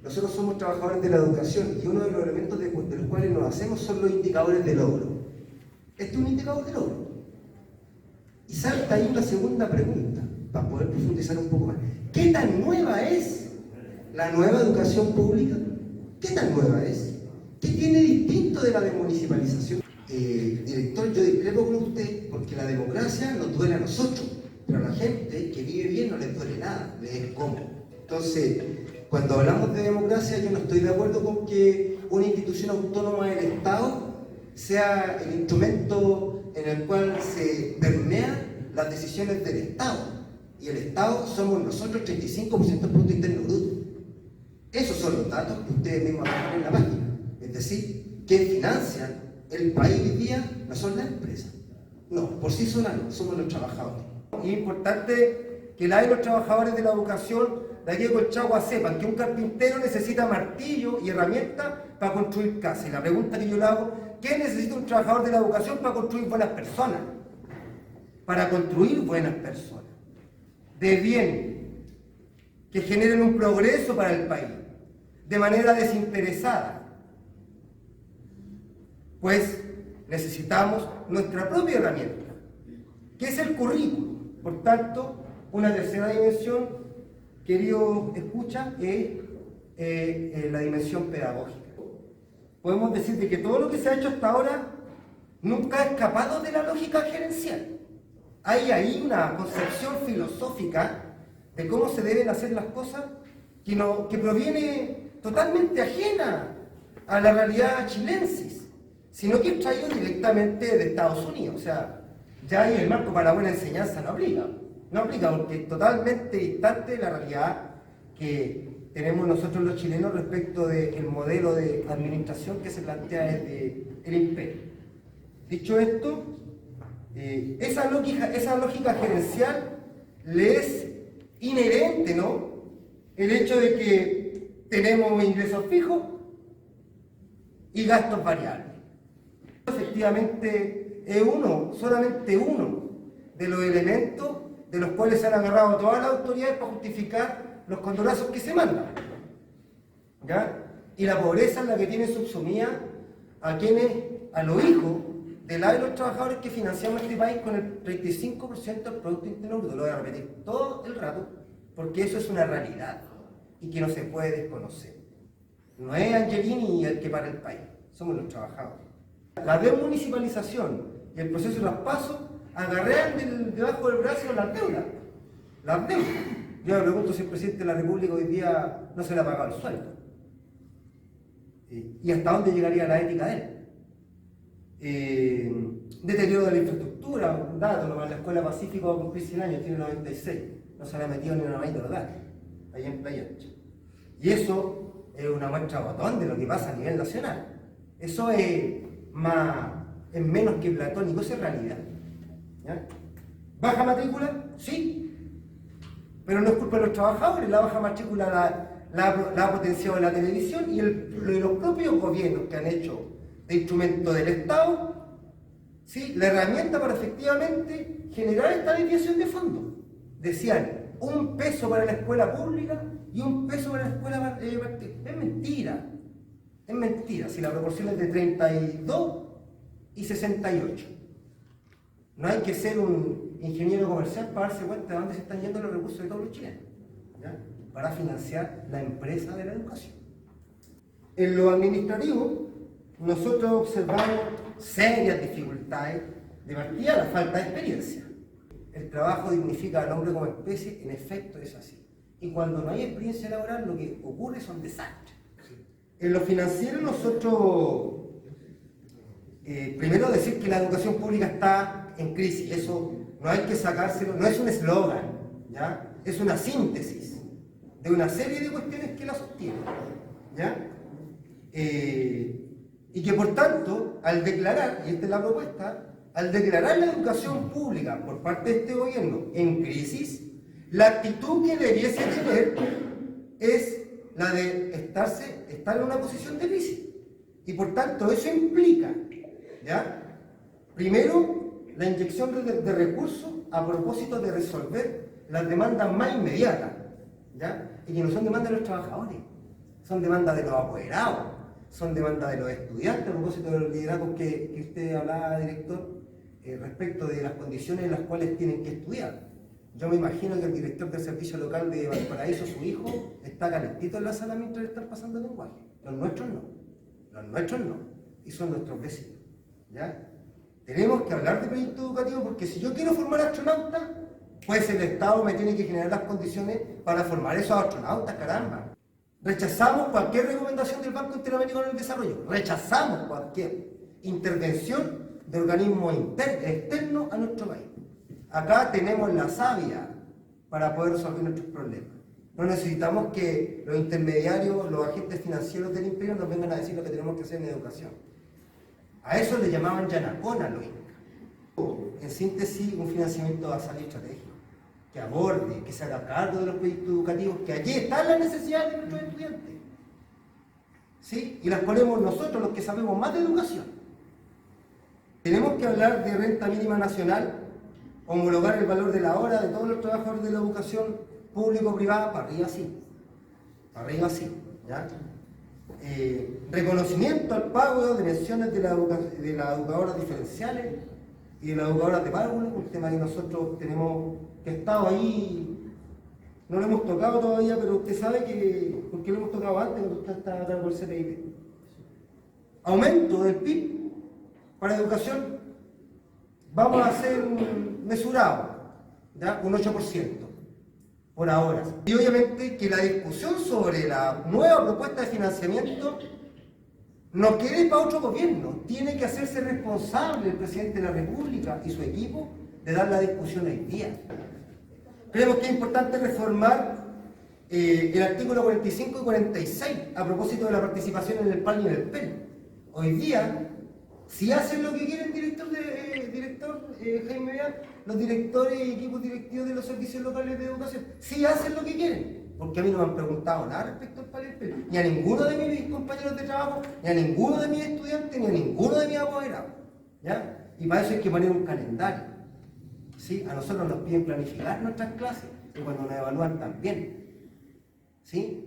nosotros somos trabajadores de la educación y uno de los elementos de los cuales nos hacemos son los indicadores de logro. Este es un indicador de logro. Y salta ahí una segunda pregunta, para poder profundizar un poco más. ¿Qué tan nueva es la nueva educación pública? ¿Qué tan nueva es? ¿Qué tiene distinto de la desmunicipalización? Director, yo discrepo con usted porque la democracia nos duele a nosotros, pero a la gente que vive bien no les duele nada, les es cómodo. Entonces, cuando hablamos de democracia, yo no estoy de acuerdo con que una institución autónoma del Estado sea el instrumento en el cual se permean las decisiones del Estado. Y el Estado somos nosotros, 35% del Producto Interno Bruto. Esos son los datos que ustedes mismos dan en la página. Es decir, que financian el país hoy día no son las empresas. No, por sí solas no, somos los trabajadores. Y es importante que los trabajadores de la educación de aquí de Colchagua sepan que un carpintero necesita martillo y herramientas para construir casas. Y la pregunta que yo le hago, ¿qué necesita un trabajador de la educación para construir buenas personas? Para construir buenas personas, de bien, que generen un progreso para el país, de manera desinteresada. Pues necesitamos nuestra propia herramienta, que es el currículo. Por tanto, una tercera dimensión, querido escucha, es la dimensión pedagógica. Podemos decir de que todo lo que se ha hecho hasta ahora nunca ha escapado de la lógica gerencial. Hay ahí una concepción filosófica de cómo se deben hacer las cosas que proviene totalmente ajena a la realidad chilensis, sino que es traído directamente de Estados Unidos. O sea, ya ahí el marco para la buena enseñanza no aplica porque es totalmente distante de la realidad que tenemos nosotros los chilenos respecto del modelo de administración que se plantea desde el imperio. Dicho esto, esa lógica gerencial le es inherente, ¿no? El hecho de que tenemos ingresos fijos y gastos variables. Efectivamente, es solamente uno de los elementos de los cuales se han agarrado todas las autoridades para justificar los condonazos que se mandan. ¿Ya? Y la pobreza es la que tiene subsumida a los hijos de los trabajadores que financiamos este país con el 35% del Producto Interno Bruto. Lo voy a repetir todo el rato, porque eso es una realidad y que no se puede desconocer. No es Angelini el que para el país, somos los trabajadores. La desmunicipalización y el proceso de traspaso agarrean debajo del brazo las deudas. Las deudas. Yo me pregunto si el presidente de la República hoy día no se le ha pagado el sueldo. ¿Y hasta dónde llegaría la ética de él? Deterioro de la infraestructura, un dato, la Escuela Pacífico va a cumplir 100 años, tiene 96. No se le ha metido ni una maíz de hogar, allá en Playa Ancha. Y eso es una muestra botón de lo que pasa a nivel nacional. Eso es menos que platónico, eso es realidad. ¿Ya? ¿Baja matrícula? Sí. Pero no es culpa de los trabajadores, la baja matrícula la ha potenciado la televisión y los propios gobiernos que han hecho de instrumento del Estado, ¿sí? La herramienta para efectivamente generar esta desviación de fondos. Decían, 1 peso para la escuela pública y 1 peso para la escuela particular. Es mentira. Es mentira, si la proporción es de 32 y 68. No hay que ser un ingeniero comercial para darse cuenta de dónde se están yendo los recursos de todos los chilenos, ¿ya? Para financiar la empresa de la educación. En lo administrativo, nosotros observamos serias dificultades de partida, la falta de experiencia. El trabajo dignifica al hombre como especie, en efecto es así. Y cuando no hay experiencia laboral, lo que ocurre son desastres. En lo financiero nosotros, primero decir que la educación pública está en crisis, eso no hay que sacárselo, no es un eslogan, ¿ya? Es una síntesis de una serie de cuestiones que la sostienen, ¿ya? Y que por tanto, al declarar, y esta es la propuesta, al declarar la educación pública por parte de este gobierno en crisis, la actitud que debiese tener es la de estar en una posición de crisis. Y por tanto, eso implica, ¿ya? Primero, la inyección de recursos a propósito de resolver las demandas más inmediatas, ¿ya? Y que no son demandas de los trabajadores, son demandas de los apoderados, son demandas de los estudiantes, a propósito de los liderazgos que usted hablaba, director, respecto de las condiciones en las cuales tienen que estudiar. Yo me imagino que el director del servicio local de Valparaíso, su hijo, está calentito en la sala mientras le están pasando el lenguaje. Los nuestros no. Los nuestros no. Y son nuestros vecinos. ¿Ya? Tenemos que hablar de proyecto educativo porque si yo quiero formar astronautas, pues el Estado me tiene que generar las condiciones para formar esos astronautas, caramba. Rechazamos cualquier recomendación del Banco Interamericano del Desarrollo. Rechazamos cualquier. intervención de organismos externos a nuestro país. Acá tenemos la savia para poder resolver nuestros problemas. No necesitamos que los intermediarios, los agentes financieros del imperio nos vengan a decir lo que tenemos que hacer en educación. A eso le llamaban yanacona los incas. En síntesis, un financiamiento basal y estratégico, que aborde, que se haga cargo de los proyectos educativos, que allí están las necesidades de nuestros estudiantes. ¿Sí? Y las ponemos nosotros, los que sabemos más de educación. Tenemos que hablar de renta mínima nacional, homologar el valor de la hora de todos los trabajadores de la educación público-privada, para arriba sí, ¿ya? Reconocimiento al pago de pensiones de las educadoras diferenciales y de las educadoras de párvulo, un tema que nosotros tenemos, que ha estado ahí, no lo hemos tocado todavía, pero usted sabe que, porque lo hemos tocado antes, cuando usted está a cargo del CPIP. Aumento del PIB para educación, vamos a hacer mesurado, ¿ya? Un 8%. Por ahora. Y obviamente que la discusión sobre la nueva propuesta de financiamiento no quede para otro gobierno. Tiene que hacerse responsable el presidente de la República y su equipo de dar la discusión hoy día. Creemos que es importante reformar el artículo 45 y 46 a propósito de la participación en el PAN y en el PEN. Hoy día, si hacen lo que quieren, director Jaime Beat, los directores y equipos directivos de los servicios locales de educación, si hacen lo que quieren, porque a mí no me han preguntado nada respecto al PAN y al PEN, ni a ninguno de mis compañeros de trabajo, ni a ninguno de mis estudiantes, ni a ninguno de mis apoderados, ¿ya? Y para eso hay que poner un calendario, ¿sí? A nosotros nos piden planificar nuestras clases, y cuando nos evalúan también, ¿sí?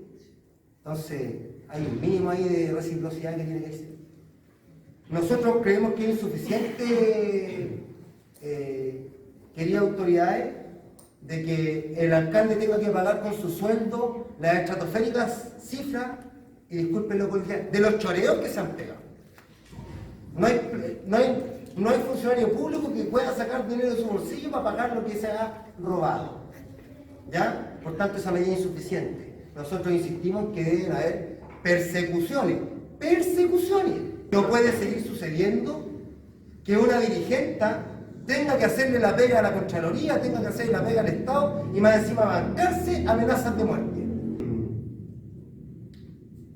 Entonces, hay un mínimo ahí de reciprocidad que tiene que ser. Nosotros creemos que es insuficiente, queridas autoridades, de que el alcalde tenga que pagar con su sueldo las estratosféricas cifras, y discúlpenlo por el de los choreos que se han pegado. No hay funcionario público que pueda sacar dinero de su bolsillo para pagar lo que se ha robado, ¿ya? Por tanto, esa medida es insuficiente. Nosotros insistimos que deben haber persecuciones. No puede seguir sucediendo que una dirigenta tenga que hacerle la pega a la Contraloría, tenga que hacerle la pega al Estado y más encima bancarse amenazas de muerte.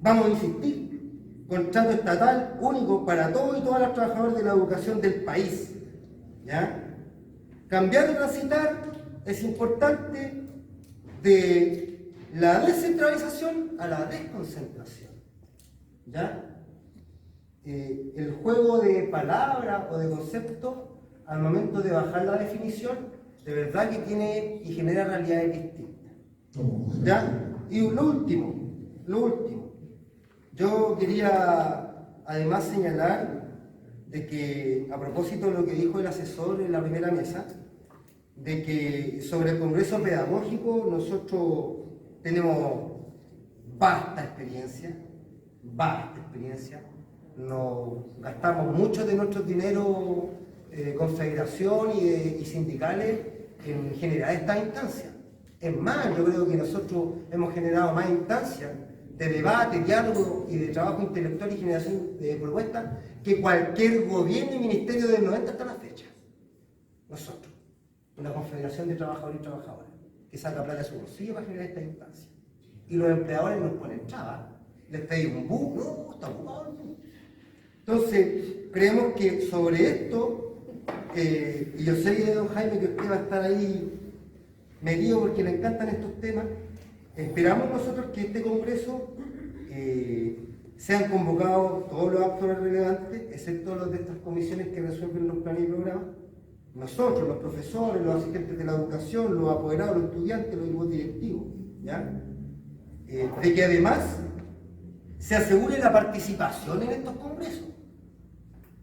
Vamos a insistir, contrato estatal único para todos y todas las trabajadoras de la educación del país, ¿ya? Cambiar de transitar es importante de la descentralización a la desconcentración, ¿ya? El juego de palabras o de conceptos al momento de bajar la definición, de verdad que tiene y genera realidades distintas, ¿ya? Y lo último, yo quería además señalar de que, a propósito de lo que dijo el asesor en la primera mesa, de que sobre el Congreso Pedagógico nosotros tenemos vasta experiencia, nos gastamos mucho de nuestro dinero confederación y sindicales en generar estas instancias. Es más, yo creo que nosotros hemos generado más instancias de debate, diálogo y de trabajo intelectual y generación de propuestas que cualquier gobierno y ministerio del 90 hasta la fecha. Nosotros, una confederación de trabajadores y trabajadoras, que saca plata de su bolsillo para generar esta instancia. Y los empleadores nos ponen trabas, les pedimos un bus, no, está ocupado el bus. Entonces, creemos que sobre esto, y yo sé, don Jaime, que usted va a estar ahí metido porque le encantan estos temas, esperamos nosotros que este Congreso sean convocados todos los actores relevantes, excepto los de estas comisiones que resuelven los planes y programas, nosotros, los profesores, los asistentes de la educación, los apoderados, los estudiantes, los equipos directivos, ¿ya? De que además se asegure la participación en estos congresos,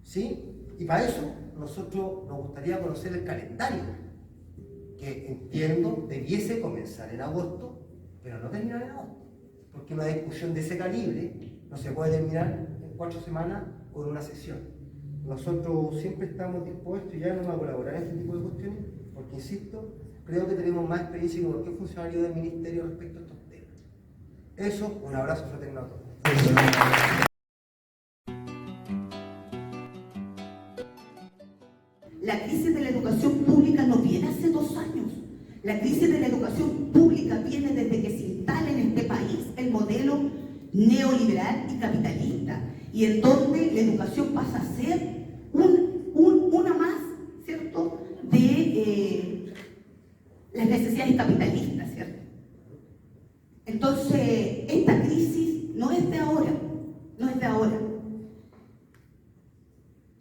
¿sí? Y para eso nosotros nos gustaría conocer el calendario, que entiendo debiese comenzar en agosto, pero no terminar en agosto, porque una discusión de ese calibre no se puede terminar en 4 semanas o en una sesión. Nosotros siempre estamos dispuestos y ya no a colaborar en este tipo de cuestiones, porque insisto, creo que tenemos más experiencia que cualquier funcionario del ministerio respecto a estos temas. Eso, un abrazo fraterno a todos. La crisis de la educación pública no viene hace 2 años. La crisis de la educación pública viene desde que se instala en este país el modelo neoliberal y capitalista, y en donde la educación pasa a ser una más, ¿cierto?, de las necesidades capitalistas, ¿cierto? Entonces, esta crisis no es de ahora, no es de ahora.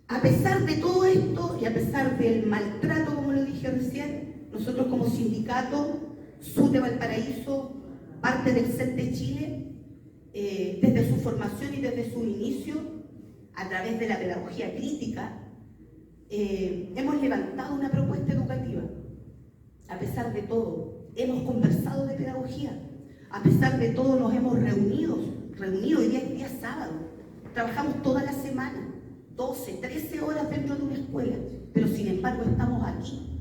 A pesar de todo esto y a pesar del maltrato, como lo dije recién, nosotros como sindicato, SUTE Valparaíso, parte del CEP de Chile, desde su formación y desde su inicio, a través de la pedagogía crítica, hemos levantado una propuesta educativa. A pesar de todo, hemos conversado de pedagogía. A pesar de todo, nos hemos reunido, hoy día es día sábado, trabajamos toda la semana, 12, 13 horas dentro de una escuela, pero sin embargo estamos aquí.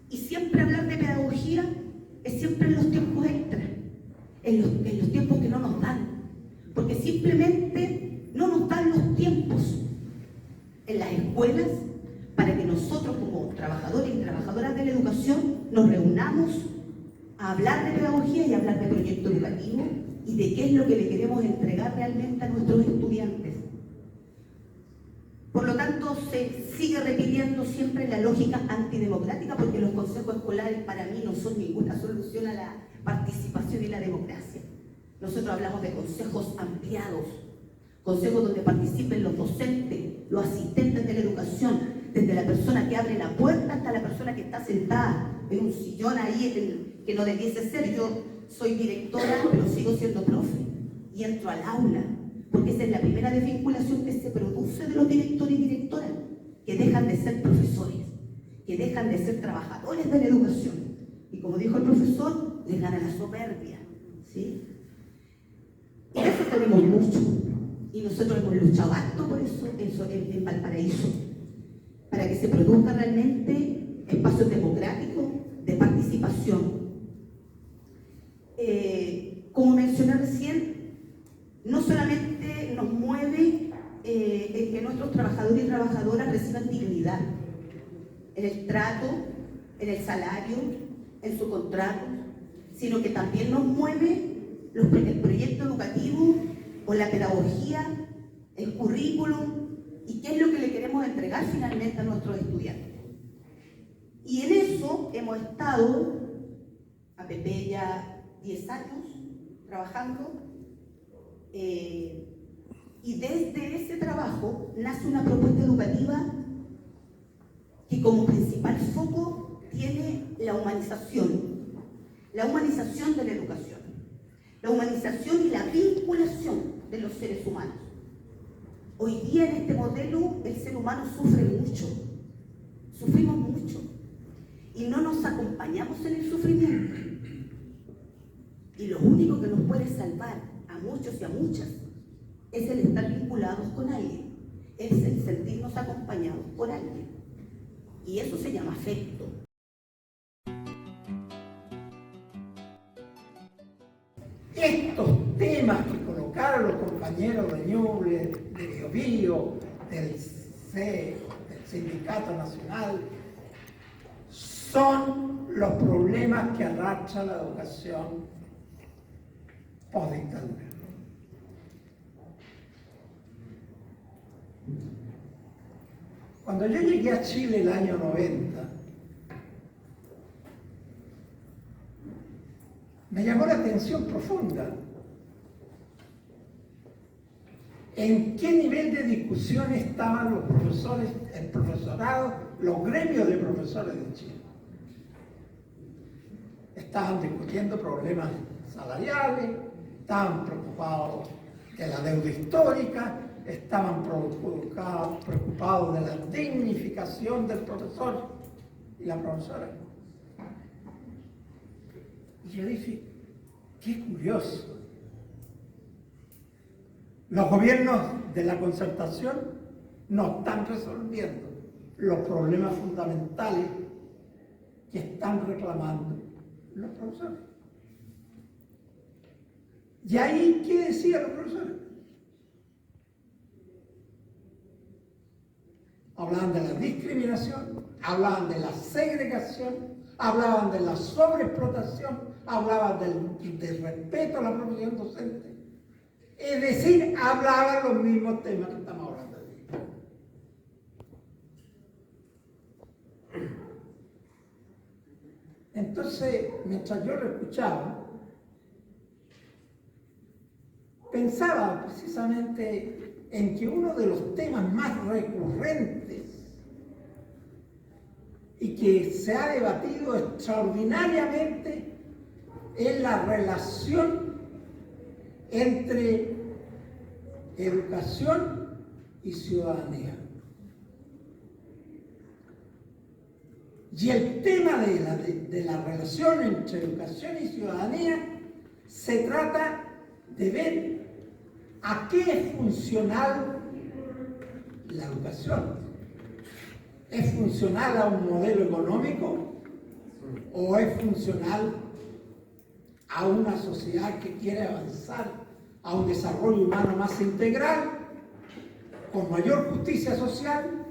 Y siempre hablar de pedagogía es siempre en los tiempos extras, en los tiempos que no nos dan, porque simplemente no nos dan los tiempos en las escuelas para que nosotros como trabajadores y trabajadoras de la educación nos reunamos a hablar de pedagogía y a hablar de proyecto educativo y de qué es lo que le queremos entregar realmente a nuestros estudiantes. Por lo tanto, se sigue repitiendo siempre la lógica antidemocrática, porque los consejos escolares para mí no son ninguna solución a la participación y la democracia. Nosotros hablamos de consejos ampliados, consejos donde participen los docentes, los asistentes de la educación, desde la persona que abre la puerta hasta la persona que está sentada en un sillón ahí que no debiese ser. Yo soy directora, pero sigo siendo profe y entro al aula, porque esa es la primera desvinculación que se produce de los directores y directoras, que dejan de ser profesores, que dejan de ser trabajadores de la educación. Y como dijo el profesor, les gana la soberbia, ¿sí? Y eso tenemos mucho. Y nosotros hemos luchado harto por eso en Valparaíso, para que se produzca realmente espacios democráticos de participación. Como mencioné recién, no solamente nos mueve el que nuestros trabajadores y trabajadoras reciban dignidad en el trato, en el salario, en su contrato, sino que también nos mueve el proyecto educativo o la pedagogía, el currículum y qué es lo que le queremos entregar finalmente a nuestros estudiantes. Y en eso hemos estado, APP ya 10 años trabajando, y desde ese trabajo nace una propuesta educativa que como principal foco tiene la humanización de la educación, la humanización y la vinculación de los seres humanos. Hoy día en este modelo el ser humano sufre mucho, sufrimos mucho y no nos acompañamos en el sufrimiento. Y lo único que nos puede salvar a muchos y a muchas es el estar vinculados con alguien, es el sentirnos acompañados por alguien. Y eso se llama afecto. Estos temas que colocaron los compañeros de Ñuble, de Biobío, del Sindicato Nacional, son los problemas que arrastra la educación postdictadura. Cuando yo llegué a Chile el año 90, me llamó la atención profunda en qué nivel de discusión estaban los profesores, el profesorado, los gremios de profesores de Chile. Estaban discutiendo problemas salariales, estaban preocupados de la deuda histórica, estaban preocupados de la dignificación del profesor y la profesora. Y yo dije, qué curioso. Los gobiernos de la concertación no están resolviendo los problemas fundamentales que están reclamando los profesores. ¿Y ahí qué decían los profesores? hablaban de la discriminación, hablaban de la segregación, hablaban de la sobreexplotación, hablaban del respeto a la profesión docente. Es decir, hablaban los mismos temas que estamos hablando hoy. Entonces, mientras yo lo escuchaba, pensaba precisamente en que uno de los temas más recurrentes y que se ha debatido extraordinariamente es la relación entre educación y ciudadanía. Y el tema de la relación entre educación y ciudadanía se trata de ver a qué es funcional la educación. ¿Es funcional a un modelo económico o es funcional a una sociedad que quiere avanzar a un desarrollo humano más integral, con mayor justicia social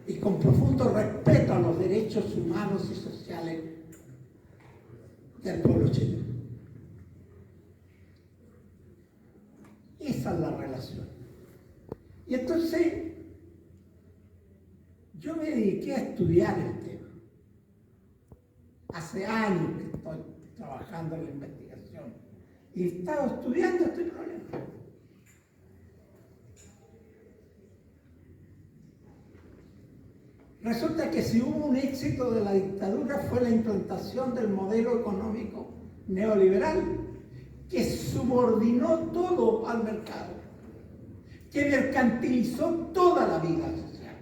y con profundo respeto a los derechos humanos y sociales del pueblo chileno? Esa es la relación. Y entonces yo me dediqué a estudiar el tema. Hace años que estoy trabajando en la investigación y he estado estudiando este problema. Resulta que si hubo un éxito de la dictadura fue la implantación del modelo económico neoliberal, que subordinó todo al mercado, que mercantilizó toda la vida social,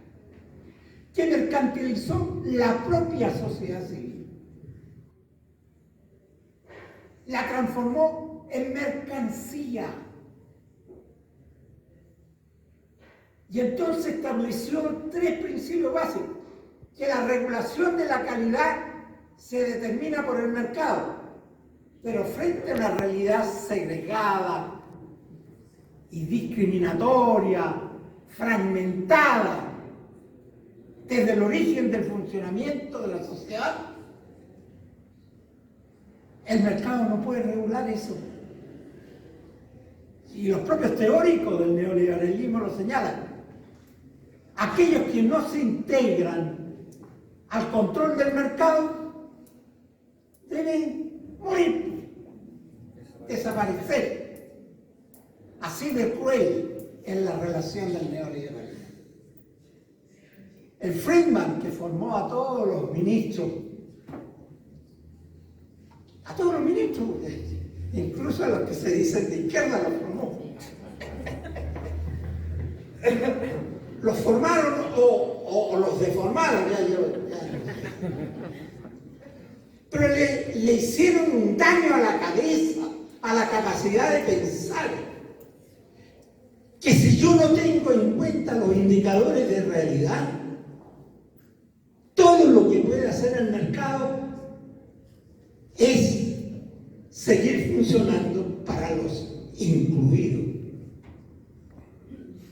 que mercantilizó la propia sociedad civil, la transformó en mercancía. Y entonces estableció tres principios básicos: que la regulación de la calidad se determina por el mercado, pero frente a una realidad segregada y discriminatoria, fragmentada desde el origen del funcionamiento de la sociedad, el mercado no puede regular eso. Y los propios teóricos del neoliberalismo lo señalan. Aquellos que no se integran al control del mercado deben morir, desaparecer. Así de cruel es la relación del neoliberalismo. El Friedman, que formó a todos los ministros, incluso a los que se dicen de izquierda, los formó. Los formaron o los deformaron, pero le hicieron un daño a la cabeza, a la capacidad de pensar. Que si yo no tengo en cuenta los indicadores de realidad, todo lo que puede hacer el mercado es seguir funcionando para los incluidos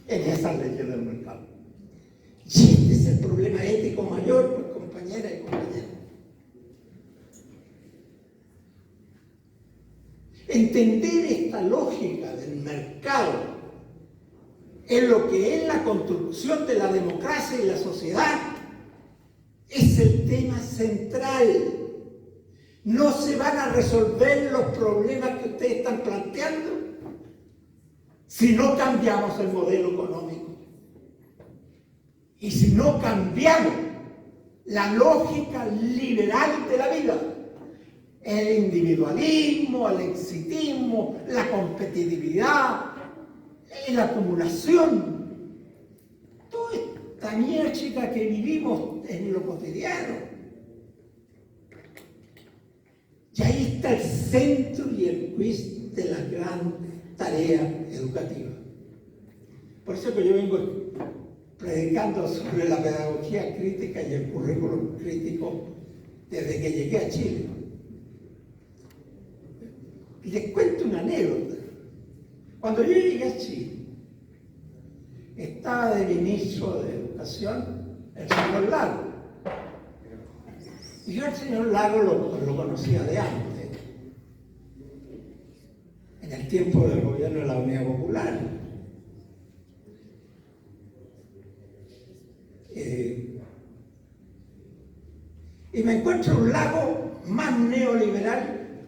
en esas leyes del mercado. Y este es el problema ético mayor, pues, compañeras y compañeros. Entender esta lógica del mercado en lo que es la construcción de la democracia y la sociedad es el tema central. No se van a resolver los problemas que ustedes están planteando si no cambiamos el modelo económico y si no cambiamos la lógica liberal de la vida. El individualismo, el exitismo, la competitividad, la acumulación, toda esta mierda que vivimos en lo cotidiano. Y ahí está el centro y el quiz de la gran tarea educativa. Por eso que yo vengo predicando sobre la pedagogía crítica y el currículum crítico desde que llegué a Chile. Les cuento una anécdota. Cuando yo llegué a Chile, estaba de ministro de Educación el señor Lago. Y yo al señor Lago lo conocía de antes, en el tiempo del gobierno de la Unidad Popular. Y me encuentro un Lago más neoliberal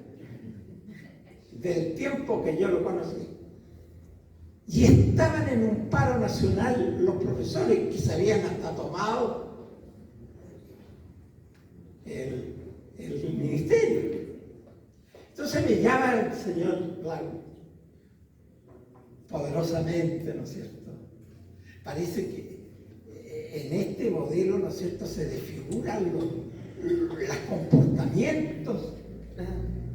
del tiempo que yo lo conocí. Y estaban en un paro nacional los profesores que se habían hasta tomado el ministerio. Entonces me llama el señor Lago, poderosamente, ¿no es cierto? Parece que en este modelo, ¿no es cierto?, se desfiguran los comportamientos,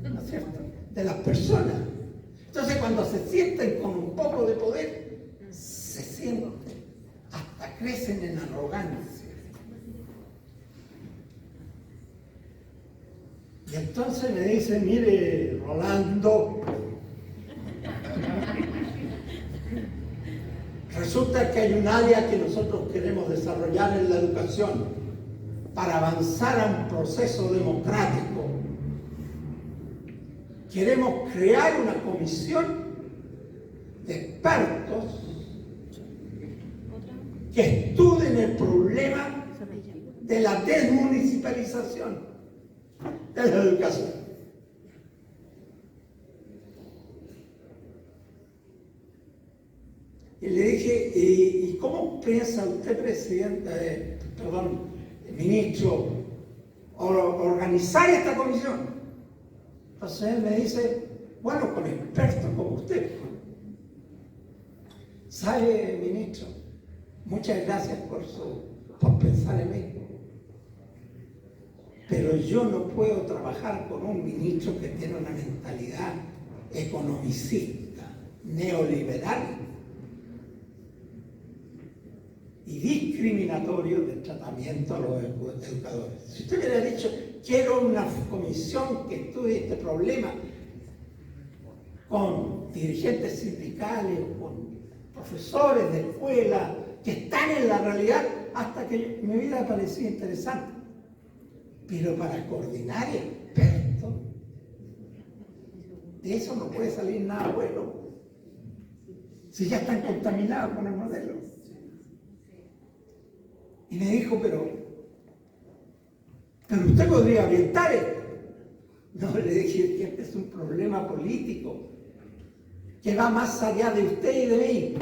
¿no es cierto?, de las personas. Entonces cuando se sienten con un poco de poder, se sienten, hasta crecen en arrogancia. Y entonces me dice, mire, Rolando, resulta que hay un área que nosotros queremos desarrollar en la educación para avanzar a un proceso democrático. Queremos crear una comisión de expertos que estudien el problema de la desmunicipalización de la educación. Y le dije, ¿y cómo piensa usted, ministro, organizar esta comisión? Entonces él me dice, bueno, con expertos como usted. ¿Sabe, ministro? Muchas gracias por pensar en mí. Pero yo no puedo trabajar con un ministro que tiene una mentalidad economicista, neoliberal y discriminatorio del tratamiento a los educadores. Si usted me hubiera dicho, quiero una comisión que estudie este problema con dirigentes sindicales, con profesores de escuela que están en la realidad, hasta que me hubiera parecido interesante. Pero para coordinar expertos, de eso no puede salir nada bueno, si ya están contaminados con el modelo. Y me dijo, pero usted podría orientar esto. No, le dije que este es un problema político que va más allá de usted y de mí.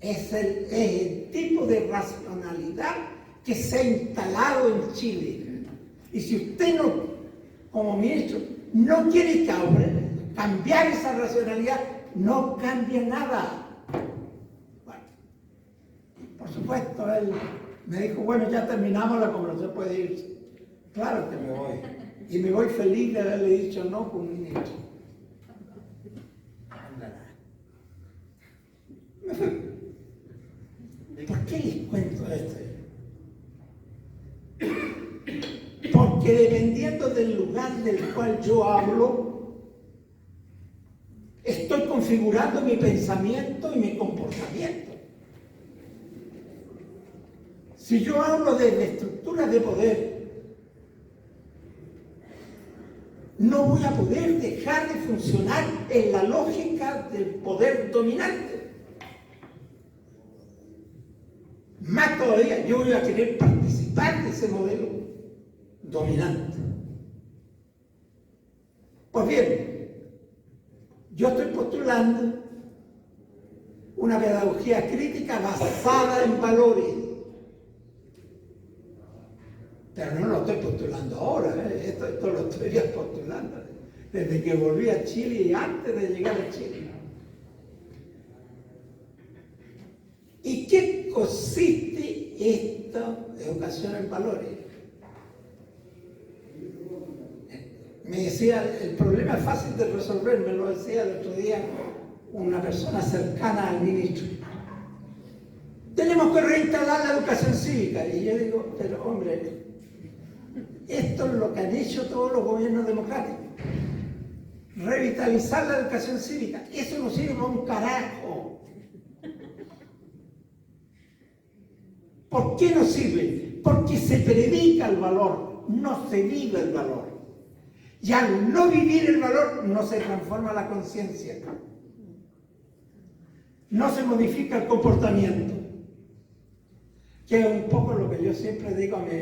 Es el tipo de racionalidad que se ha instalado en Chile. Y si usted no, como ministro, no quiere cambiar esa racionalidad, no cambia nada. Bueno, por supuesto, él me dijo, bueno, ya terminamos la conversación, puede irse. Claro que me voy. Y me voy feliz de haberle dicho no con un ministro. Me fui. ¿Por qué les cuento esto? Porque dependiendo del lugar del cual yo hablo, estoy configurando mi pensamiento y mi comportamiento. Si yo hablo de estructuras de poder, no voy a poder dejar de funcionar en la lógica del poder dominante. Más todavía, yo voy a querer participar de ese modelo dominante. Pues bien, yo estoy postulando una pedagogía crítica basada en valores. Pero no lo estoy postulando ahora, esto lo estoy ya postulando desde que volví a Chile y antes de llegar a Chile. ¿Y qué consiste esta educación en valores? Me decía, el problema es fácil de resolver, me lo decía el otro día una persona cercana al ministro. Tenemos que reinstalar la educación cívica. Y yo digo, pero hombre, esto es lo que han hecho todos los gobiernos democráticos. Revitalizar la educación cívica. Eso no sirve para un carajo. ¿Por qué no sirve? Porque se predica el valor, no se vive el valor. Y al no vivir el valor, no se transforma la conciencia. No se modifica el comportamiento. Que es un poco lo que yo siempre digo a mis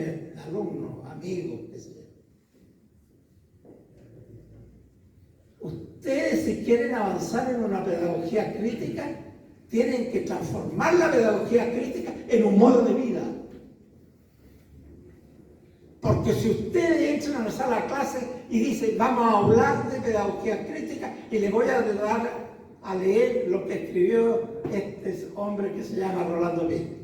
alumnos, amigos, qué sé yo. Ustedes, si quieren avanzar en una pedagogía crítica, tienen que transformar la pedagogía crítica en un modo de vida. Porque si ustedes entran a la sala de clase y dicen, vamos a hablar de pedagogía crítica, y les voy a dar a leer lo que escribió este hombre que se llama Rolando Pérez.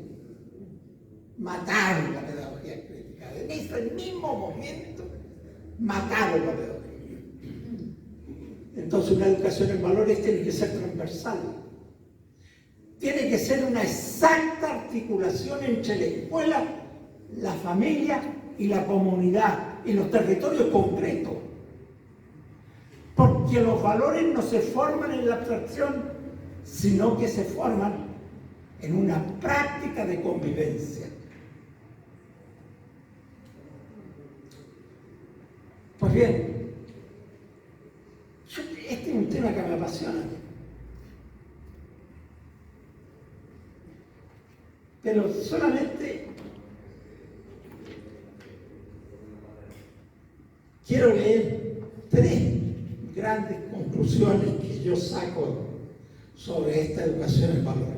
Mataron la pedagogía crítica. En ese mismo momento, mataron la pedagogía. Entonces, una educación en valores tiene que ser transversal. Tiene que ser una exacta articulación entre la escuela, la familia y la comunidad, y los territorios concretos. Porque los valores no se forman en la abstracción, sino que se forman en una práctica de convivencia. Pues bien, este es un tema que me apasiona. Pero solamente quiero leer 3 grandes conclusiones que yo saco sobre esta educación en valores.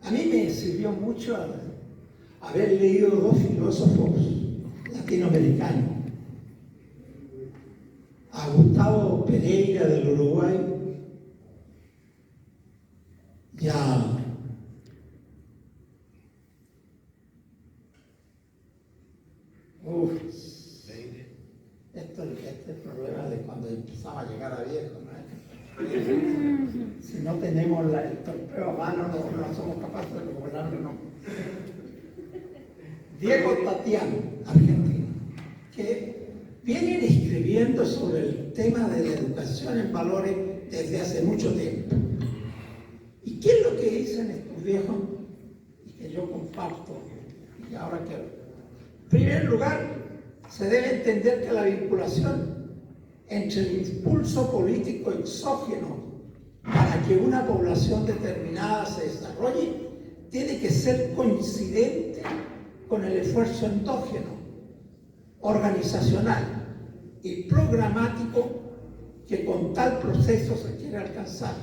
A mí me sirvió mucho haber leído 2 filósofos latinoamericanos, a Gustavo Pereira del Uruguay y a este es el problema de cuando empezamos a llegar a viejo, ¿no? Si no tenemos el torpeo a mano, no somos capaces de recuperarlo, ¿no? Diego Tatiano, argentino, que vienen escribiendo sobre el tema de la educación en valores desde hace mucho tiempo. ¿Y qué es lo que dicen estos viejos? Y que yo comparto, y ahora quiero. En primer lugar, se debe entender que la vinculación entre el impulso político exógeno para que una población determinada se desarrolle tiene que ser coincidente con el esfuerzo endógeno, organizacional y programático que con tal proceso se quiere alcanzar.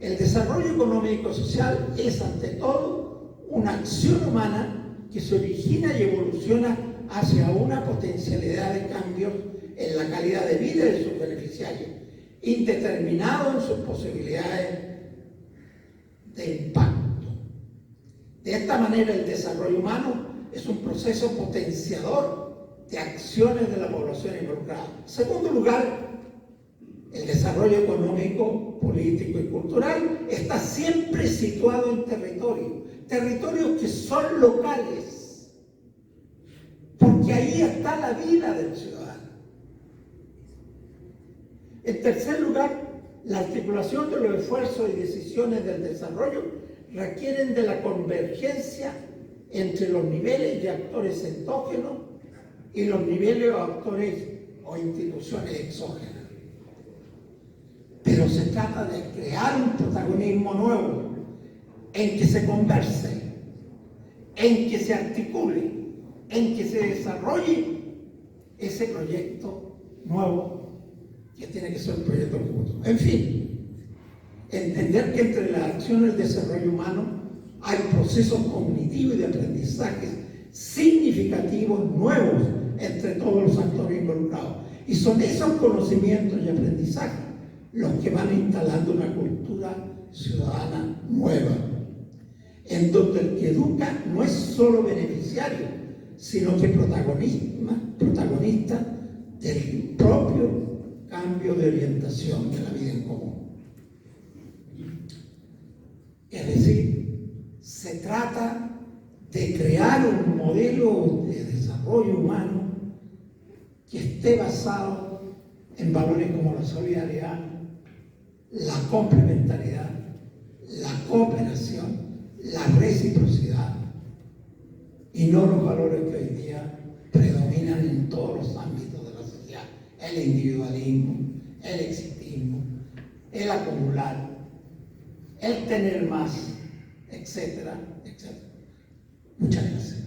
El desarrollo económico-social es, ante todo, una acción humana que se origina y evoluciona hacia una potencialidad de cambios en la calidad de vida de sus beneficiarios, indeterminado en sus posibilidades de impacto. De esta manera, el desarrollo humano es un proceso potenciador de acciones de la población involucrada. En segundo lugar, el desarrollo económico, político y cultural está siempre situado en territorios que son locales, porque ahí está la vida del ciudadano. En tercer lugar, la articulación de los esfuerzos y decisiones del desarrollo requieren de la convergencia entre los niveles de actores endógenos y los niveles de actores o instituciones exógenas. Pero se trata de crear un protagonismo nuevo en que se converse, en que se articule, en que se desarrolle ese proyecto nuevo que tiene que ser un proyecto conjunto. En fin, entender que entre la acción y el desarrollo humano hay procesos cognitivos y de aprendizaje significativos nuevos entre todos los actores involucrados. Y son esos conocimientos y aprendizajes los que van instalando una cultura ciudadana nueva, en donde el que educa no es solo beneficiario, sino que protagonista del propio cambio de orientación de la vida en común. Es decir, se trata de crear un modelo de desarrollo humano que esté basado en valores como la solidaridad, la complementariedad, la cooperación, la reciprocidad y no los valores que hoy día predominan en todos los ámbitos de la sociedad: el individualismo, el exitismo, el acumular, el tener más, etcétera, etcétera. Muchas gracias.